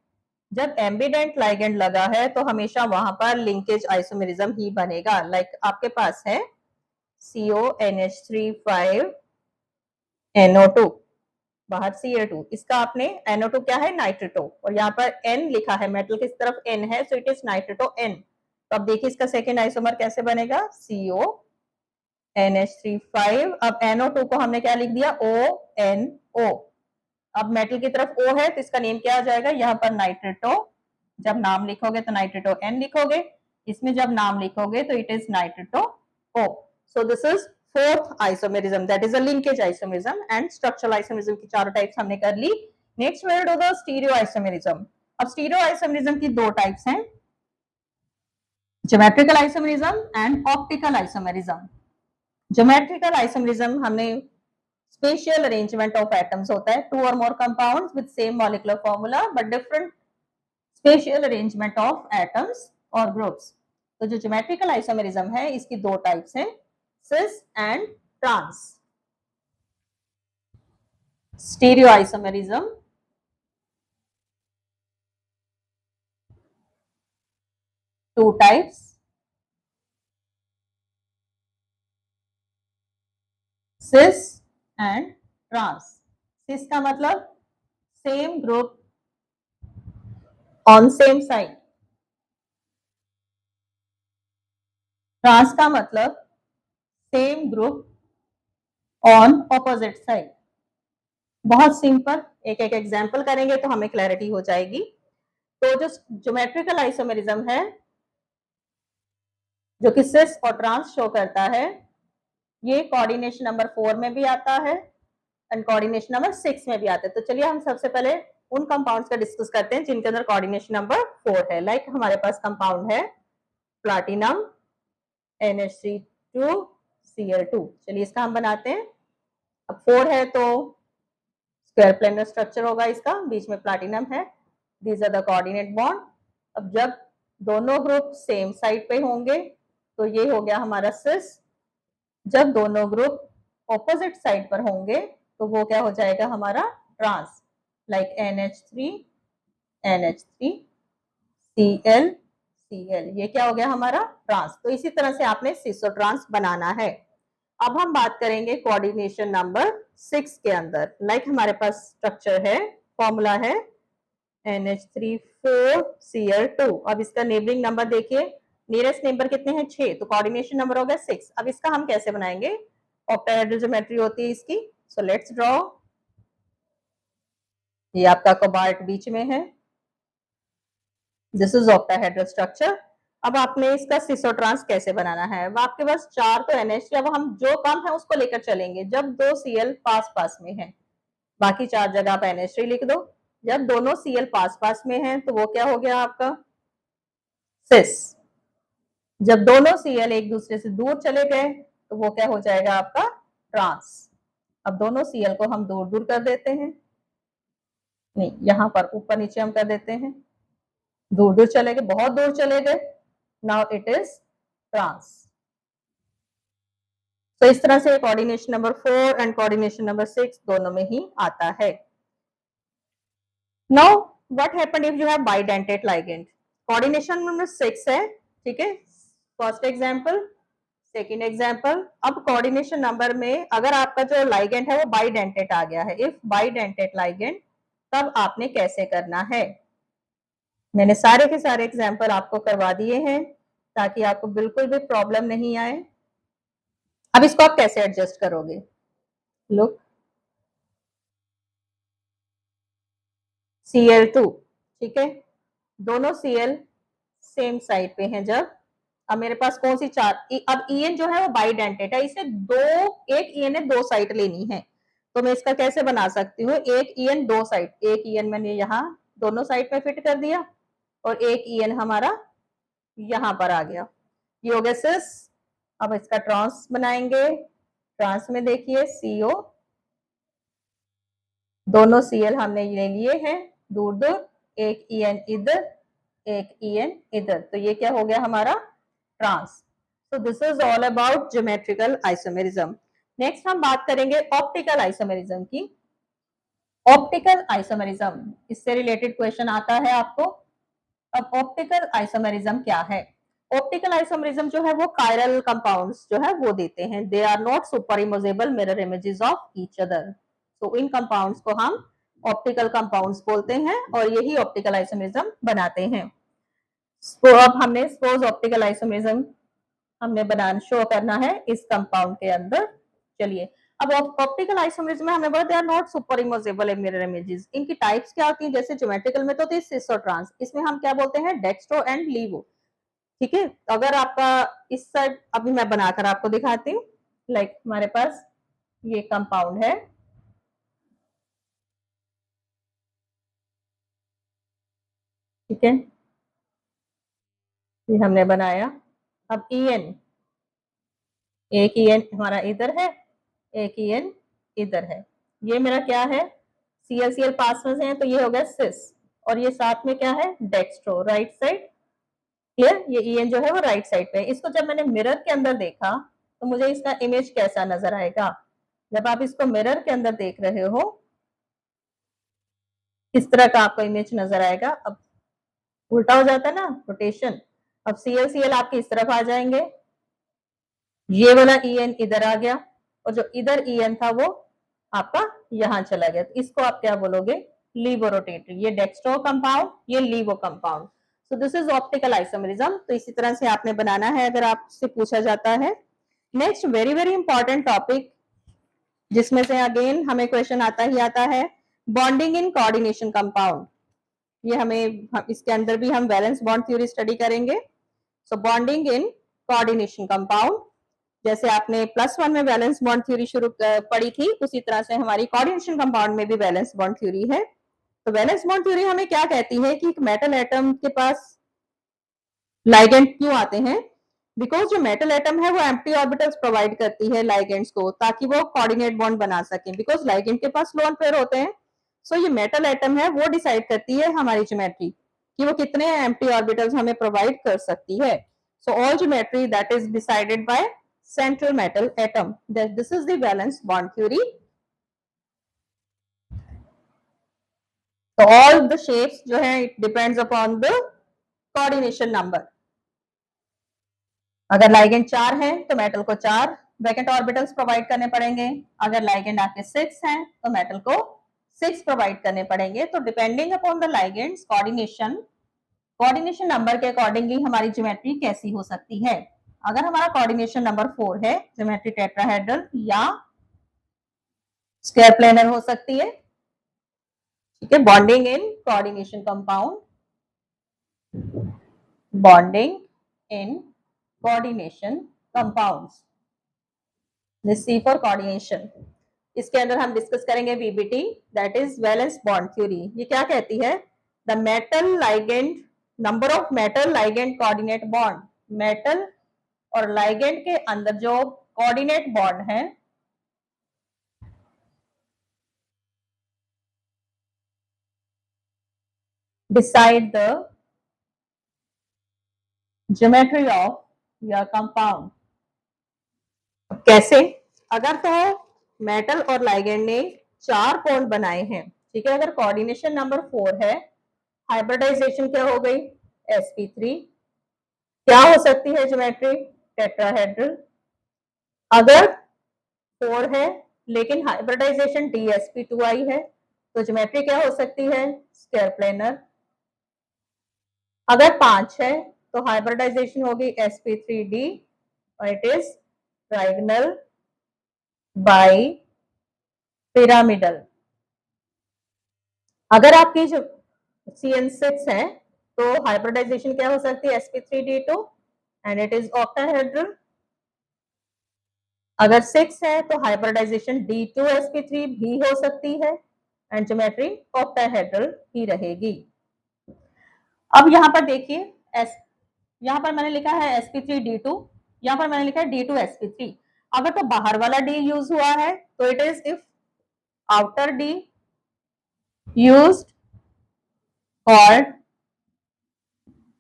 [SPEAKER 1] जब एम्बिडेंट लाइगेंड लगा है तो हमेशा वहां पर लिंकेज आइसोमेरिज्म ही बनेगा। लाइक आपके पास है CONH3 5NO2, बाहर Cl2, इसका आपने NO2 क्या है, नाइट्रेटो, और यहाँ पर N लिखा है, मेटल की तरफ N है, सो इट इज नाइट्रेटो N। तो अब देखिए इसका सेकेंड आइसोमर कैसे बनेगा, CONH3 5। अब NO2 को हमने क्या लिख दिया, ONO। अब मेटल की तरफ O है तो इसका नेम क्या आ जाएगा, यहाँ पर नाइट्रेटो, जब नाम लिखोगे तो नाइट्रेटो N लिखोगे, इसमें जब नाम लिखोगे तो it is nitrato O। So this is fourth isomerism, that is a linkage isomerism and structural isomerism की चारों टाइप्स हमने कर ली। Next we will do the stereo isomerism. अब स्टीरियो आइसोमेरिज्म की दो टाइप्स हैं, geometrical isomerism and optical isomerism. Geometrical isomerism हमने स्पेशियल अरेंजमेंट ऑफ एटम्स होता है, टू और more compounds with same molecular formula but different spatial arrangement of atoms और groups. तो जो ज्योमेट्रिकल आइसोमेरिज्म है इसकी दो टाइप्स हैं, cis and trans. Stereo isomerism, two types, cis and trans. Cis का मतलब same group on same side, trans का मतलब same group on opposite side. बहुत सिंपल, एक एक एग्जांपल करेंगे तो हमें क्लैरिटी हो जाएगी। तो जो ज्योमेट्रिकल आइसोमेरिज्म है जो कि सिस और ट्रांस शो करता है, ये कोऑर्डिनेशन नंबर 4 में भी आता है एंड कोऑर्डिनेशन नंबर 6 में भी आता है। तो चलिए हम सबसे पहले उन कंपाउंड्स का डिस्कस करते हैं जिनके अंदर कोऑर्डिनेशन नंबर 4 है। लाइक हमारे पास कंपाउंड है प्लैटिनम NH3 2Cl2। चलिए इसका हम बनाते हैं। अब 4 है तो स्क्वायर प्लेनर स्ट्रक्चर होगा इसका, बीच में प्लैटिनम है, these are the coordinate bond. अब जब दोनों ग्रुप सेम साइड पे होंगे तो ये हो गया हमारा सिस। जब दोनों ग्रुप ऑपोजिट साइड पर होंगे तो वो क्या हो जाएगा हमारा trans. Like NH3 NH3 Cl Cl, ये क्या हो गया हमारा ट्रांस। तो इसी तरह से आपने सिस और ट्रांस बनाना है। अब हम बात करेंगे कोऑर्डिनेशन नंबर 6 के अंदर। लाइक हमारे पास स्ट्रक्चर है, फॉर्मूला है NH3 4Cl2। अब इसका नेबरिंग नंबर देखिए, नियरेस्ट नेबर कितने हैं, 6, तो कोऑर्डिनेशन नंबर हो गया 6। अब इसका हम कैसे बनाएंगे, ऑक्टाहेड्रल ज्योमेट्री होती है इसकी। So let's draw. ये आपका कोबाल्ट बीच में है, दिस इज ऑक्टाहेड्रल स्ट्रक्चर। अब आपने इसका सिस और ट्रांस कैसे बनाना है। अब आपके पास 4 तो NH3, अब हम जो कम है उसको लेकर चलेंगे। जब 2 Cl पास पास में है, बाकी 4 जगह आप NH3 लिख दो। जब दोनों Cl पास पास में हैं तो वो क्या हो गया आपका सिस। जब दोनों Cl एक दूसरे से दूर चले गए तो वो क्या हो जाएगा आपका ट्रांस। अब दोनों Cl को हम दूर दूर कर देते हैं, नहीं यहाँ पर ऊपर नीचे हम कर देते हैं, दूर दूर चले गए, बहुत दूर चले गए, नाउ इट इज ट्रांस। तो इस तरह से coordination number 4 and coordination number 6 दोनों में ही आता है। Now what happened if you have bidentate ligand. Coordination number 6 है ठीक है, फर्स्ट एग्जाम्पल, सेकेंड एग्जाम्पल। अब कोऑर्डिनेशन नंबर में अगर आपका जो लाइगेंड है वो बाइडेंटेट आ गया है, इफ बाइडेंटेट लाइगेंड, तब आपने कैसे करना है। मैंने सारे के सारे एग्जाम्पल आपको करवा दिए हैं ताकि आपको बिल्कुल भी प्रॉब्लम नहीं आए। अब इसको आप कैसे एडजस्ट करोगे, लुक Cl2, ठीक है, दोनों Cl सेम साइड पे हैं जब, अब मेरे पास कौन सी चार, अब En जो है वो बाइडेंटेट है, इसे दो, एक En है, दो साइड लेनी है, तो मैं इसका कैसे बना सकती हूँ, एक En दो साइड, एक En मैंने यहाँ दोनों साइड में फिट कर दिया और एक En हमारा यहाँ पर आ गया, ये हो गया सिस। अब इसका ट्रांस बनाएंगे, ट्रांस में देखिए CO, दोनों Cl हमने ले लिए हैं दूर दूर, एक En इधर, एक En इधर, तो ये क्या हो गया हमारा trans. So this is all about geometrical isomerism. Next हम बात करेंगे ऑप्टिकल आइसोमेरिज्म की। ऑप्टिकल आइसोमेरिज्म, इससे रिलेटेड क्वेश्चन आता है आपको। अब ऑप्टिकल आइसोमेरिज्म क्या है, ऑप्टिकल आइसोमेरिज्म जो है वो कायरल कंपाउंड्स जो है वो देते हैं, they are not superimposable mirror images of each other, तो इन कंपाउंड्स को हम ऑप्टिकल कंपाउंड्स बोलते हैं और यही ऑप्टिकल आइसोमेरिज्म बनाते हैं। तो अब हमने सपोज ऑप्टिकल आइसोमेरिज्म हमने बनाना शो करना है इस कंपाउंड के अंदर। चलिए, अब ऑप्टिकल आइसोमेरिज्म में हमने बोला they are not superimposable mirror images, इनकी टाइप्स क्या होती हैं, जैसे ज्योमेट्रिकल में तो होती है सिस और ट्रांस, इसमें हम क्या बोलते हैं डेक्स्ट्रो एंड लीवो, ठीक है। अगर आपका इस साइड, अभी मैं बनाकर आपको दिखाती हूँ, लाइक हमारे पास ये कंपाउंड है, ठीक है, ये हमने बनाया। अब En, एक En हमारा इधर है, एक En इधर है, ये मेरा क्या है ClCl पास में से है, तो ये हो गया सिस, और ये साथ में क्या है डेक्स्ट्रो, राइट साइड, क्लियर, ये En जो है वो राइट साइड पे है। इसको जब मैंने मिरर के अंदर देखा तो मुझे इसका इमेज कैसा नजर आएगा, जब आप इसको मिरर के अंदर देख रहे हो किस तरह का आपको इमेज नजर आएगा। अब उल्टा हो जाता है ना रोटेशन, अब ClCl आपके इस तरफ आ जाएंगे, ये वाला En इधर आ गया, और जो इधर En था वो आपका यहाँ चला गया, तो इसको आप क्या बोलोगे लीवो रोटेटरी, ये डेक्स्ट्रो कंपाउंड, ये laevo compound. So this is optical isomerism. तो इसी तरह से आपने बनाना है अगर आपसे पूछा जाता है। Next very very important topic, जिसमें से अगेन हमें क्वेश्चन आता ही आता है, बॉन्डिंग इन कोऑर्डिनेशन कंपाउंड। ये हमें, इसके अंदर भी हम वैलेंस बॉन्ड थ्योरी स्टडी करेंगे। सो बॉन्डिंग इन कोऑर्डिनेशन कंपाउंड, जैसे आपने +1 में वैलेंस बॉन्ड थ्योरी शुरू पढ़ी थी, उसी तरह से हमारी कोऑर्डिनेशन कंपाउंड में भी वैलेंस बॉन्ड थ्योरी है। तो वैलेंस बॉन्ड थ्योरी हमें क्या कहती है कि मेटल एटम के पास लाइगेंड क्यों आते हैं, बिकॉज जो मेटल एटम है वो एम्प्टी ऑर्बिटल्स प्रोवाइड करती है लाइगेंड्स को, ताकि वो कोऑर्डिनेट बॉन्ड बना सकें, बिकॉज लाइगेंड के पास लोन पेयर होते हैं। सो ये मेटल एटम है वो डिसाइड करती है हमारी ज्योमेट्री कि वो कितने एम्प्टी ऑर्बिटल्स हमें प्रोवाइड कर सकती है। So all geometry that is decided by central metal atom, that this is the valence bond theory. So all the shapes जो है it depends upon the coordination number. अगर लाइगेंड 4 है तो metal को 4 वैकेंट ऑर्बिटल्स प्रोवाइड करने पड़ेंगे, अगर ligand आपके 6 हैं तो मेटल को 6 प्रोवाइड करने पड़ेंगे। तो depending upon the ligands coordination number के अकॉर्डिंगली हमारी ज्योमेट्री कैसी हो सकती है। अगर हमारा कोऑर्डिनेशन नंबर 4 है, ज्योमेट्री टेट्राहेड्रल या स्क्वायर प्लेनर हो सकती है, ठीक है। Bonding in coordination compound, bonding in coordination compounds, this C for coordination. इसके अंदर हम डिस्कस करेंगे VBT, that is valence bond theory. ये क्या कहती है, the metal ligand, number of metal ligand coordinate bond, metal और लाइगेंड के अंदर जो कोऑर्डिनेट बॉन्ड है decide the geometry of your compound. कैसे, अगर तो मेटल और लाइगेंड ने 4 बॉन्ड बनाए हैं, ठीक है, अगर कोऑर्डिनेशन नंबर 4 है, हाइब्रिडाइजेशन क्या हो गई sp3, क्या हो सकती है ज्योमेट्री? टेट्राहेड्रल। अगर 4 है लेकिन हाइब्रिडाइजेशन DsP2I है तो ज्योमेट्री क्या हो सकती है? Square planar. अगर 5 है तो हाइब्रिडाइजेशन होगी sp3d और it is trigonal bi pyramidal. अगर आपकी जो CN6 है तो हाइब्रिडाइजेशन क्या हो सकती है? sp3d2 and it is octahedral. अगर 6 है तो हाइब्रिडाइजेशन D2sp3 भी हो सकती है एंड ज्योमेट्री ऑक्टाहेड्रल ही रहेगी। अब यहाँ पर देखिए यहाँ पर मैंने लिखा है sp3d2, यहाँ पर मैंने लिखा है D2sp3। अगर तो बाहर वाला D यूज हुआ है तो it is if outer D used और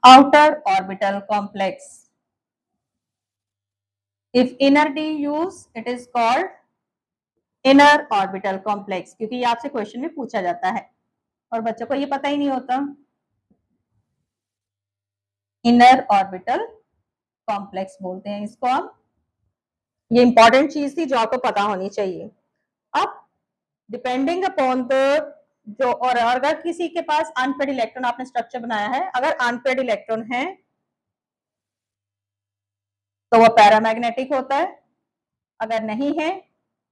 [SPEAKER 1] outer orbital complex. If inner D used, it is called inner orbital complex, क्योंकि ये आपसे क्वेश्चन में पूछा जाता है और बच्चों को ये पता ही नहीं होता। इनर ऑर्बिटल कॉम्प्लेक्स बोलते हैं इसको हम। ये इंपॉर्टेंट चीज थी जो आपको पता होनी चाहिए। अब डिपेंडिंग अपॉन द जो, और अगर किसी के पास अनपेड इलेक्ट्रॉन आपने स्ट्रक्चर बनाया है, अगर अनपेड इलेक्ट्रॉन है तो वो पैरामैग्नेटिक होता है, अगर नहीं है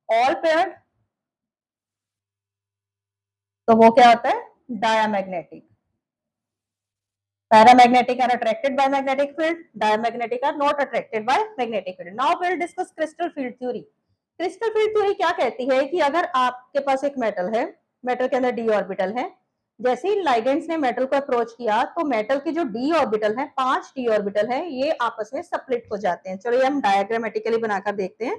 [SPEAKER 1] ऑल पेयर्ड तो वो क्या होता है? Diamagnetic. Paramagnetic are attracted by magnetic field, diamagnetic are not attracted by magnetic field. Now we will discuss crystal field theory. Crystal field theory क्या कहती है कि अगर आपके पास एक मेटल है, मेटल के अंदर डी ऑर्बिटल है, जैसे ही लाइगेंड्स ने मेटल को अप्रोच किया तो मेटल की जो डी ऑर्बिटल है, 5 डी ऑर्बिटल है, ये आपस में स्प्लिट हो जाते हैं। चलो ये हम डायग्रामेटिकली बनाकर देखते हैं।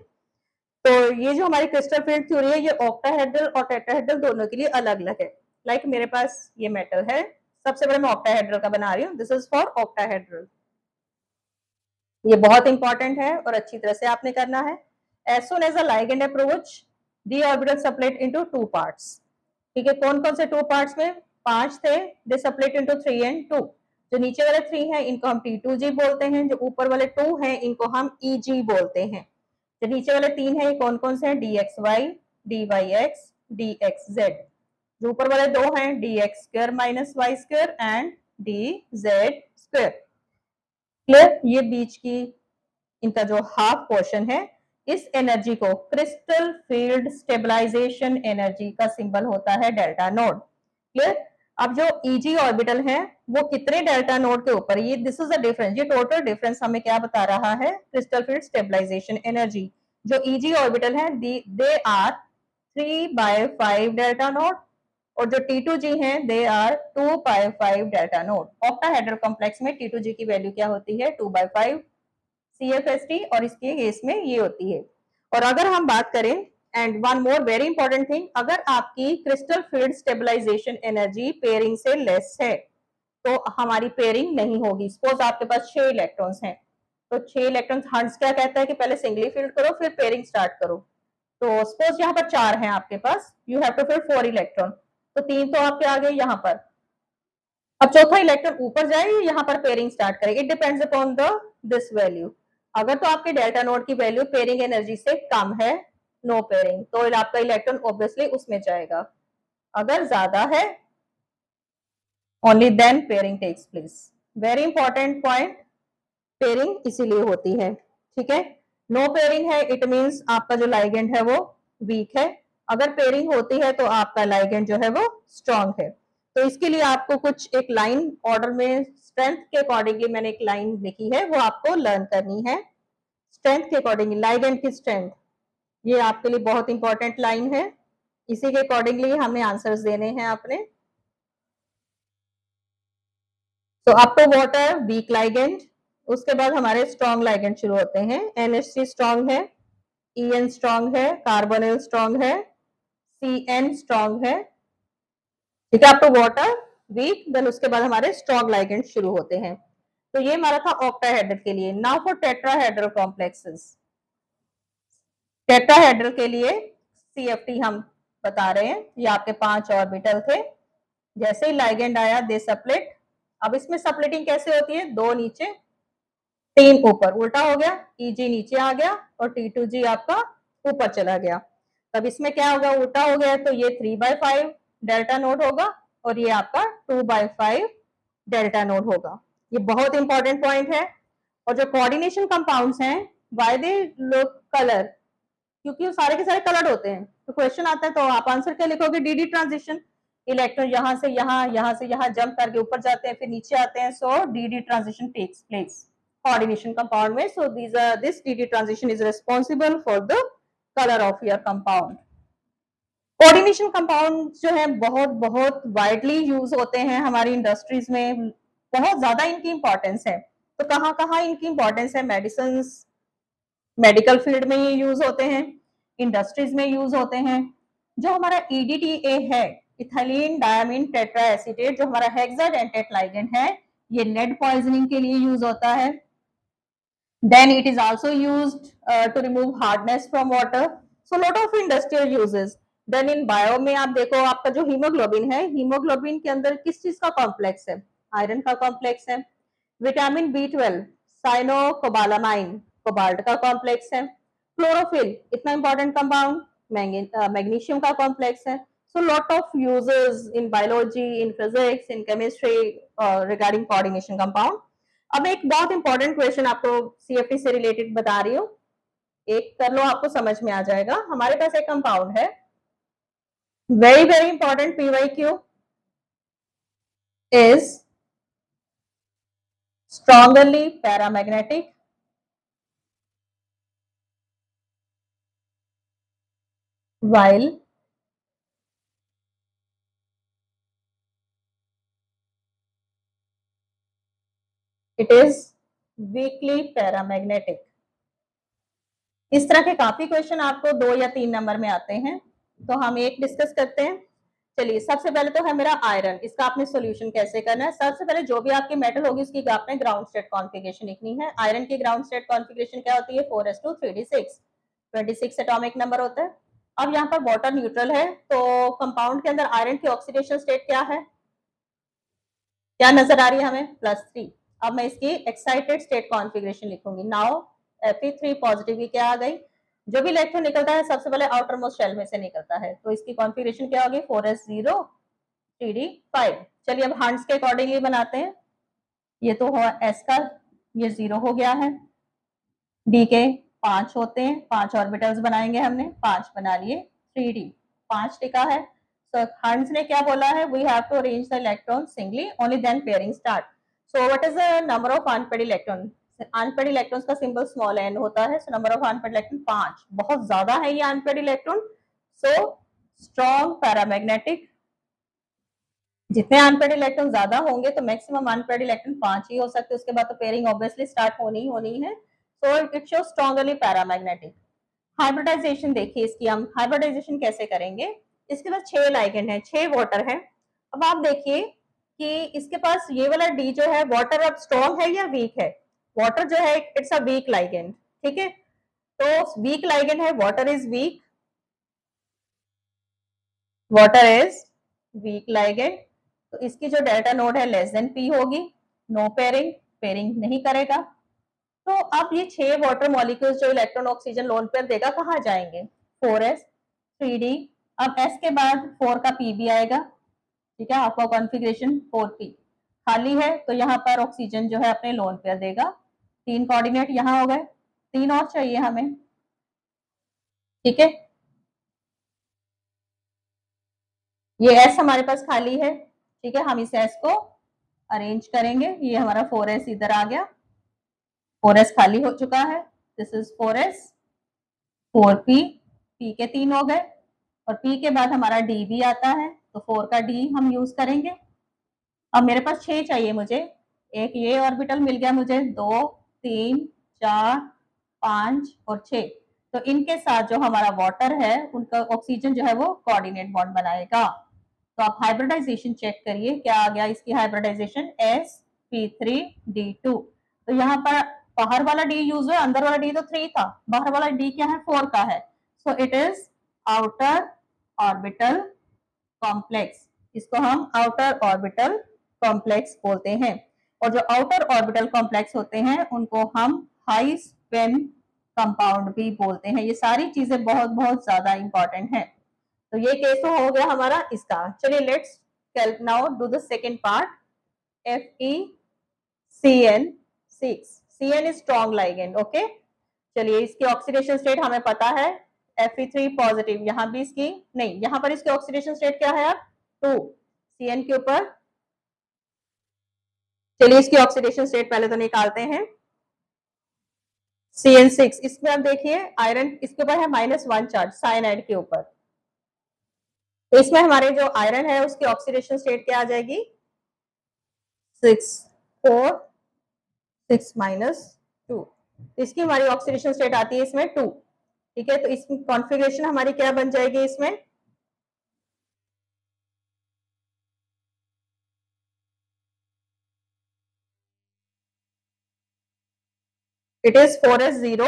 [SPEAKER 1] तो ये जो हमारी क्रिस्टल फील्ड थ्योरी है, ये ऑक्टाहेड्रल और टेट्राहेड्रल दोनों के लिए अलग अलग है। लाइक मेरे पास ये मेटल है, सबसे पहले मैं ऑक्टाहेड्रल का बना रही हूँ। This is for octahedral. ये बहुत इंपॉर्टेंट है और अच्छी तरह से आपने करना है। As soon as a ligand approach, d orbital split into 2 parts. ठीक है, कौन कौन से 2 पार्ट्स में? 5 थे, दे स्प्लिट इनटू 3 and 2। जो नीचे वाले 3 हैं इनको हम T2G बोलते हैं, जो ऊपर वाले 2 हैं इनको हम EG बोलते हैं। जो नीचे वाले 3 हैं ये कौन कौन से हैं? DXY, DYX, DXZ। जो ऊपर वाले 2 हैं DX square minus Y square and DZ square. Clear? ये बीच की इनका जो हाफ पोर्शन है, इस एनर्जी को क्रिस्टल फील्ड स्टेबलाइजेशन एनर्जी का सिंबल होता है डेल्टा नोड। क्लियर? अब जो EG ऑर्बिटल है वो कितने डेल्टा नोड के ऊपर, ये दिस इज द डिफरेंस, ये टोटल डिफरेंस हमें क्या बता रहा है? Crystal field stabilization energy. जो EG ऑर्बिटल है दे आर 3/5 डेल्टा नोड और जो T2G हैं they are 2/5 delta node. Octahedral complex में T2G की वैल्यू क्या होती है? 2/5 CFST और इसके केस में ये होती है। और अगर हम बात करें, and one more very important thing, अगर आपकी crystal field stabilization energy pairing से लेस है तो हमारी पेयरिंग नहीं होगी। सपोज आपके पास 6 इलेक्ट्रॉन्स हैं तो 6 इलेक्ट्रॉन्स, हंस क्या कहता है कि पहले सिंगली फील्ड करो फिर पेयरिंग स्टार्ट करो। तो सपोज यहाँ पर 4 हैं आपके पास, you have to fill 4 electron, तो 3 तो आपके आ गए यहाँ पर। अब चौथा इलेक्ट्रॉन ऊपर जाए यहाँ पर पेयरिंग स्टार्ट करें, it depends upon the this value. अगर तो आपके डेल्टा नोड की वैल्यू पेयरिंग एनर्जी से कम है, नो पेयरिंग, तो आपका इलेक्ट्रॉन ऑब्वियसली उसमें जाएगा। अगर ज्यादा है, only then pairing takes place. Very important point, pairing इसीलिए होती है। ठीक है, नो पेयरिंग है इट मींस आपका जो लाइगेंड है वो वीक है, अगर पेयरिंग होती है तो आपका लाइगेंड जो है वो स्ट्रांग है। तो इसके लिए आपको कुछ एक लाइन ऑर्डर में स्ट्रेंथ के अकॉर्डिंगली मैंने एक लाइन लिखी है, वो आपको लर्न करनी है। स्ट्रेंथ के अकॉर्डिंगली, लाइगेंड की स्ट्रेंथ, ये आपके लिए बहुत इंपॉर्टेंट लाइन है। इसी के अकॉर्डिंगली हमें आंसर्स देने हैं आपने। तो up to water weak ligand, उसके बाद हमारे स्ट्रॉन्ग लाइगेंड शुरू होते हैं। NH3 स्ट्रॉन्ग है, EN स्ट्रॉन्ग है, कार्बोनिल स्ट्रॉन्ग है, CN स्ट्रॉन्ग है। ठीक है, up to water weak, then उसके बाद हमारे स्ट्रॉन्ग लाइगेंड शुरू होते हैं। तो ये हमारा था ऑक्टाहेड्रल के लिए। Now for tetrahedral complexes. Tetrahedral के लिए CFT हम बता रहे हैं, ये आपके 5 ऑर्बिटल थे, जैसे ही लाइगेंड आया दे स्प्लिट। अब इसमें स्प्लिटिंग कैसे होती है? 2 नीचे 3 ऊपर, उल्टा हो गया, EG नीचे आ गया और T2G आपका ऊपर चला गया। तब इसमें क्या होगा, उल्टा हो गया, तो ये 3/5 डेल्टा नोड होगा और ये आपका 2/5 डेल्टा नोड होगा। ये बहुत इंपॉर्टेंट पॉइंट है। और जो कोऑर्डिनेशन कंपाउंड्स हैं, व्हाई दे लुक कलर, क्योंकि वो सारे के सारे कलर्ड होते हैं। तो क्वेश्चन आता है तो आप आंसर क्या लिखोगे, डी ट्रांजिशन। इलेक्ट्रॉन यहाँ से यहाँ जंप करके ऊपर जाते हैं, फिर नीचे आते हैं, so d transition takes place coordination compound में। So this d transition is responsible for the colour of your compound. Coordination compound जो है बहुत बहुत वाइडली यूज होते हैं हमारी इंडस्ट्रीज में, बहुत ज्यादा इनकी इंपॉर्टेंस है। तो कहाँ कहाँ इनकी इंपॉर्टेंस है, मेडिसिन, मेडिकल फील्ड में ये यूज होते हैं, इंडस्ट्रीज में यूज होते हैं। जो हमारा EDTA है, इथाइलिन डायमीन टेट्रा एसीटेट, जो हमारा हेक्साडेंटेट लिगेंड है, ये लेड पॉइजनिंग के लिए यूज होता है। Then it is also used to remove hardness from water, so lot of industrial uses. Then in bio में आप देखो, आपका जो हीमोग्लोबिन है, हीमोग्लोबिन के अंदर किस चीज का कॉम्प्लेक्स है, आयरन का कॉम्प्लेक्स है। विटामिन B12 साइनोकोबालामाइन, कोबाल्ट का कॉम्प्लेक्स है। क्लोरोफिल, इतना इंपॉर्टेंट कंपाउंड, मैग्नीशियम का कॉम्प्लेक्स है। सो lot of uses in biology, in physics, in chemistry regarding coordination compound. अब एक बहुत इंपॉर्टेंट क्वेश्चन आपको CFT से रिलेटेड बता रही हूँ, एक कर लो, आपको समझ में आ जाएगा। हमारे पास एक कंपाउंड है, very very important, PYQ is strongly paramagnetic while it is weakly paramagnetic। इस तरह के काफी क्वेश्चन आपको 2 या 3 नंबर में आते हैं, तो हम एक डिस्कस करते हैं। चलिए, सबसे पहले तो है मेरा आयरन, इसका आपने सॉल्यूशन कैसे करना है। सबसे पहले जो भी आपकी मेटल होगी उसकी आपने ग्राउंड स्टेट कॉन्फ़िगरेशन लिखनी है। आयरन की ग्राउंड स्टेट कॉन्फ़िगरेशन क्या होती है, 4s2 3d6 एटॉमिक नंबर होता है। अब यहाँ पर वाटर न्यूट्रल है, तो कंपाउंड के अंदर आयरन की ऑक्सीडेशन स्टेट क्या है, क्या नजर आ रही है हमें, +3। अब मैं इसकी एक्साइटेड स्टेट कॉन्फ़िगरेशन लिखूंगी। नाउ Fe3 पॉजिटिव की क्या आ गई, जो भी इलेक्ट्रॉन निकलता है सबसे पहले आउटर मोस्ट शेल में से निकलता है, तो इसकी कॉन्फ़िगरेशन क्या होगी, 4s0 3d5। चलिए अब हंट्स के अकॉर्डिंगली बनाते हैं। ये तो हुआ S का, ये 0 हो गया है। D के 5 होते हैं, 5 ऑर्बिटल्स बनाएंगे हमने, 5 बना लिए, 3d 5 टिका है। So Hunt ने क्या बोला है, we have to arrange the electron singly, only then pairing start. So what is the number of unpaired electron? Unpaired electrons का सिंबल स्मॉल n होता है, so number of unpaired electron 5, बहुत ज्यादा है ये unpaired electron। So strong paramagnetic, जितने unpaired electron ज्यादा होंगे तो मैक्सिमम अनपेड इलेक्ट्रॉन 5 ही हो सकते हैं, उसके बाद तो पेयरिंग ऑब्वियसली स्टार्ट होनी है। So it show strongly paramagnetic. Hybridization देखिए इसकी, हम हाइब्रिडाइजेशन कैसे करेंगे। इसके पास 6 लाइगेंड है, 6 वाटर है। अब आप देखिए कि इसके पास ये वाला डी जो है, वाटर अब स्ट्रॉन्ग है या वीक है, वाटर जो है इट्स अ वीक लाइगेंड, ठीक है। तो वीक लाइगेंड है, water is weak, water is weak ligand, तो इसकी जो डेल्टा नोड है लेस देन P होगी, नो पेयरिंग, पेयरिंग नहीं करेगा। तो अब ये 6 वाटर मॉलिक्यूल्स जो इलेक्ट्रॉन ऑक्सीजन लोन पेयर देगा कहाँ जाएंगे, 4s 3d। अब s के बाद 4 का p भी आएगा, ठीक है, आपका कॉन्फ़िगरेशन 4p खाली है, तो यहाँ पर ऑक्सीजन जो है अपने लोन पेयर देगा। 3 कोऑर्डिनेट यहाँ हो गए, 3 और चाहिए हमें, ठीक है। ये s हमारे पास खाली है, ठीक है, हम इस s को अरेंज करेंगे। ये हमारा 4s इधर आ गया, 4s खाली हो चुका है, this is 4s 4p, p के 3 हो गए, और p के बाद हमारा d भी आता है, तो 4 का d हम यूज करेंगे। अब मेरे पास 6 चाहिए मुझे, एक ये ऑर्बिटल मिल गया मुझे, 2 3 4 5 और 6, तो इनके साथ जो हमारा वाटर है उनका ऑक्सीजन जो है वो कोऑर्डिनेट बॉन्ड बनाएगा। तो आप हाइब्रिडाइजेशन चेक करिए, क्या आ गया इसकी हाइब्रिडाइजेशन, sp3d2। तो यहाँ पर बाहर वाला d यूज है, अंदर वाला d तो 3 था, बाहर वाला d क्या है, 4 का है, so it is outer orbital complex, इसको हम आउटर ऑर्बिटल कॉम्प्लेक्स बोलते हैं। और जो आउटर ऑर्बिटल कॉम्प्लेक्स होते हैं उनको हम हाई स्पिन कंपाउंड भी बोलते हैं। ये सारी चीजें बहुत बहुत ज्यादा इंपॉर्टेंट हैं। तो ये केस तो हो गया हमारा इसका। चलिए let's now do the second part. FeCN6, CN is strong ligand. Okay, चलिए इसकी ऑक्सीडेशन स्टेट हमें पता है Fe3 पॉजिटिव। यहाँ भी इसकी नहीं, यहाँ पर इसकी ऑक्सीडेशन स्टेट क्या है अब 2 CN के ऊपर। चलिए इसकी ऑक्सीडेशन स्टेट पहले तो निकालते हैं। CN6, इसमें आप देखिए आयरन इसके ऊपर है -1 चार्ज साइनाइड के ऊपर। तो इसमें हमारे जो आयरन है उसकी ऑक्सीडेशन स्टेट क्या आ जाएगी 6 4 6 -2। इसकी हमारी ऑक्सीडेशन स्टेट आती है इसमें 2। ठीक है, तो इसकी कॉन्फ़िगरेशन हमारी क्या बन जाएगी इसमें, इट इज 4s0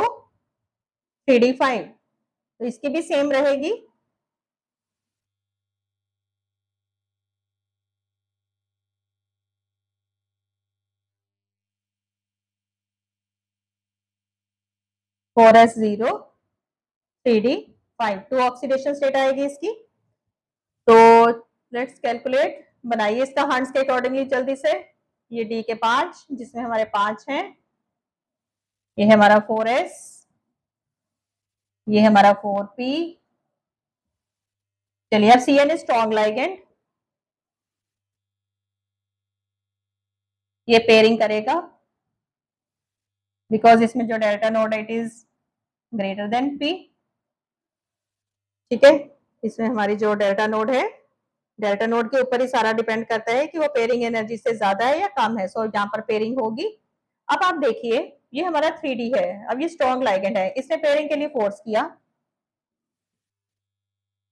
[SPEAKER 1] 3d5। तो इसकी भी सेम रहेगी। Four S zero 3d5 to oxidation state आएगी इसकी। तो लेट्स कैलकुलेट, बनाइए इसका हंट्स के अकॉर्डिंगली जल्दी से। ये डी के 5 जिसमें हमारे 5 हैं, ये है हमारा 4s, ये है हमारा 4p। चलिए अब CN इज स्ट्रॉन्ग लाइगेंड, ये पेयरिंग करेगा बिकॉज इसमें जो डेल्टा नोड है it is greater than p। ठीक है, इसमें हमारी जो डेल्टा नोड है, डेल्टा नोड के ऊपर ही सारा डिपेंड करता है कि वो पेयरिंग एनर्जी से ज्यादा है या कम है। सो यहाँ पर पेयरिंग होगी। अब आप देखिए ये हमारा 3D है, अब ये स्ट्रॉन्ग लाइगेंड है, इसने पेयरिंग के लिए फोर्स किया।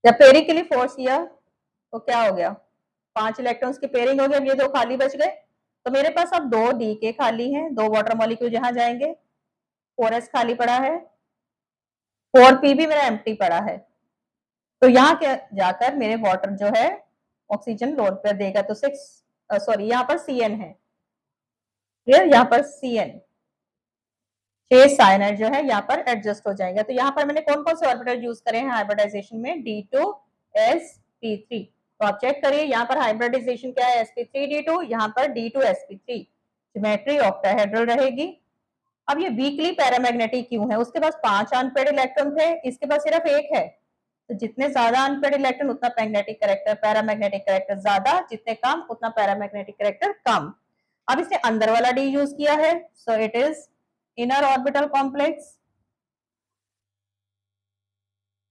[SPEAKER 1] जब पेयरिंग के लिए फोर्स किया तो क्या हो गया, 5 इलेक्ट्रॉन्स की पेयरिंग हो गई। अब ये 2 खाली बच गए, तो मेरे पास अब 2 डी के खाली हैं, 2 वाटर मॉलिक्यूल जहां जाएंगे। 4s खाली पड़ा है, 4p भी मेरा एम्प्टी पड़ा है। तो यहाँ क्या जाकर मेरे वाटर जो है ऑक्सीजन लोड पर देगा। तो 6 सॉरी यहाँ पर CN है, क्लियर, यहाँ पर CN 6 साइनाइड जो है यहाँ पर एडजस्ट हो जाएंगे। तो यहाँ पर मैंने कौन कौन से ऑर्बिटल यूज करे हैं हाइब्रिडाइजेशन में, D2sp3। तो आप चेक करिए यहाँ पर हाइब्रिडाइजेशन क्या है sp3d2, यहाँ पर D2sp3। सिमेट्री ऑक्टाहेड्रल रहेगी। अब ये वीकली पैरामैग्नेटिक क्यों है, उसके पास 5 अनपेड इलेक्ट्रॉन थे, इसके पास सिर्फ 1 है। तो जितने ज्यादा अनपेड इलेक्ट्रॉन उतना मैग्नेटिक कैरेक्टर, पैरामैग्नेटिक कैरेक्टर ज्यादा, जितने कम उतना पैरामैग्नेटिक कैरेक्टर कम। अब इसने अंदर वाला डी यूज किया है, so it is inner orbital complex.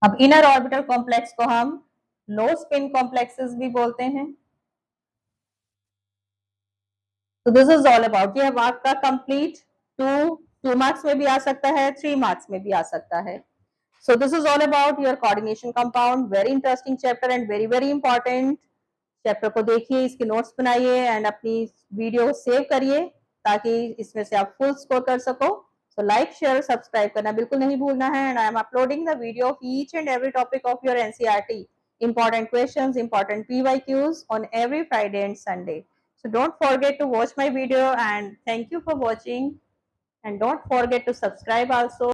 [SPEAKER 1] अब इनर ऑर्बिटल कॉम्प्लेक्स को हम लो स्पिन कॉम्प्लेक्सेस भी बोलते हैं। तो दिस इज ऑल अबाउट, ये आपका कंप्लीट 2 मार्क्स में भी आ सकता है, 3 मार्क्स में भी आ सकता है। So this is all about your coordination compound, very interesting chapter and very very important chapter को देखिए, इसके नोट्स बनाइए एंड अपनी वीडियो सेव करिए ताकि इसमें से आप फुल स्कोर कर सको। सो लाइक शेयर सब्सक्राइब करना बिल्कुल नहीं भूलना है। And I am uploading the video of each and every topic of your NCERT, important questions, important PYQs on every Friday and Sunday. So don't forget to watch my video and thank you for watching and don't forget to subscribe also.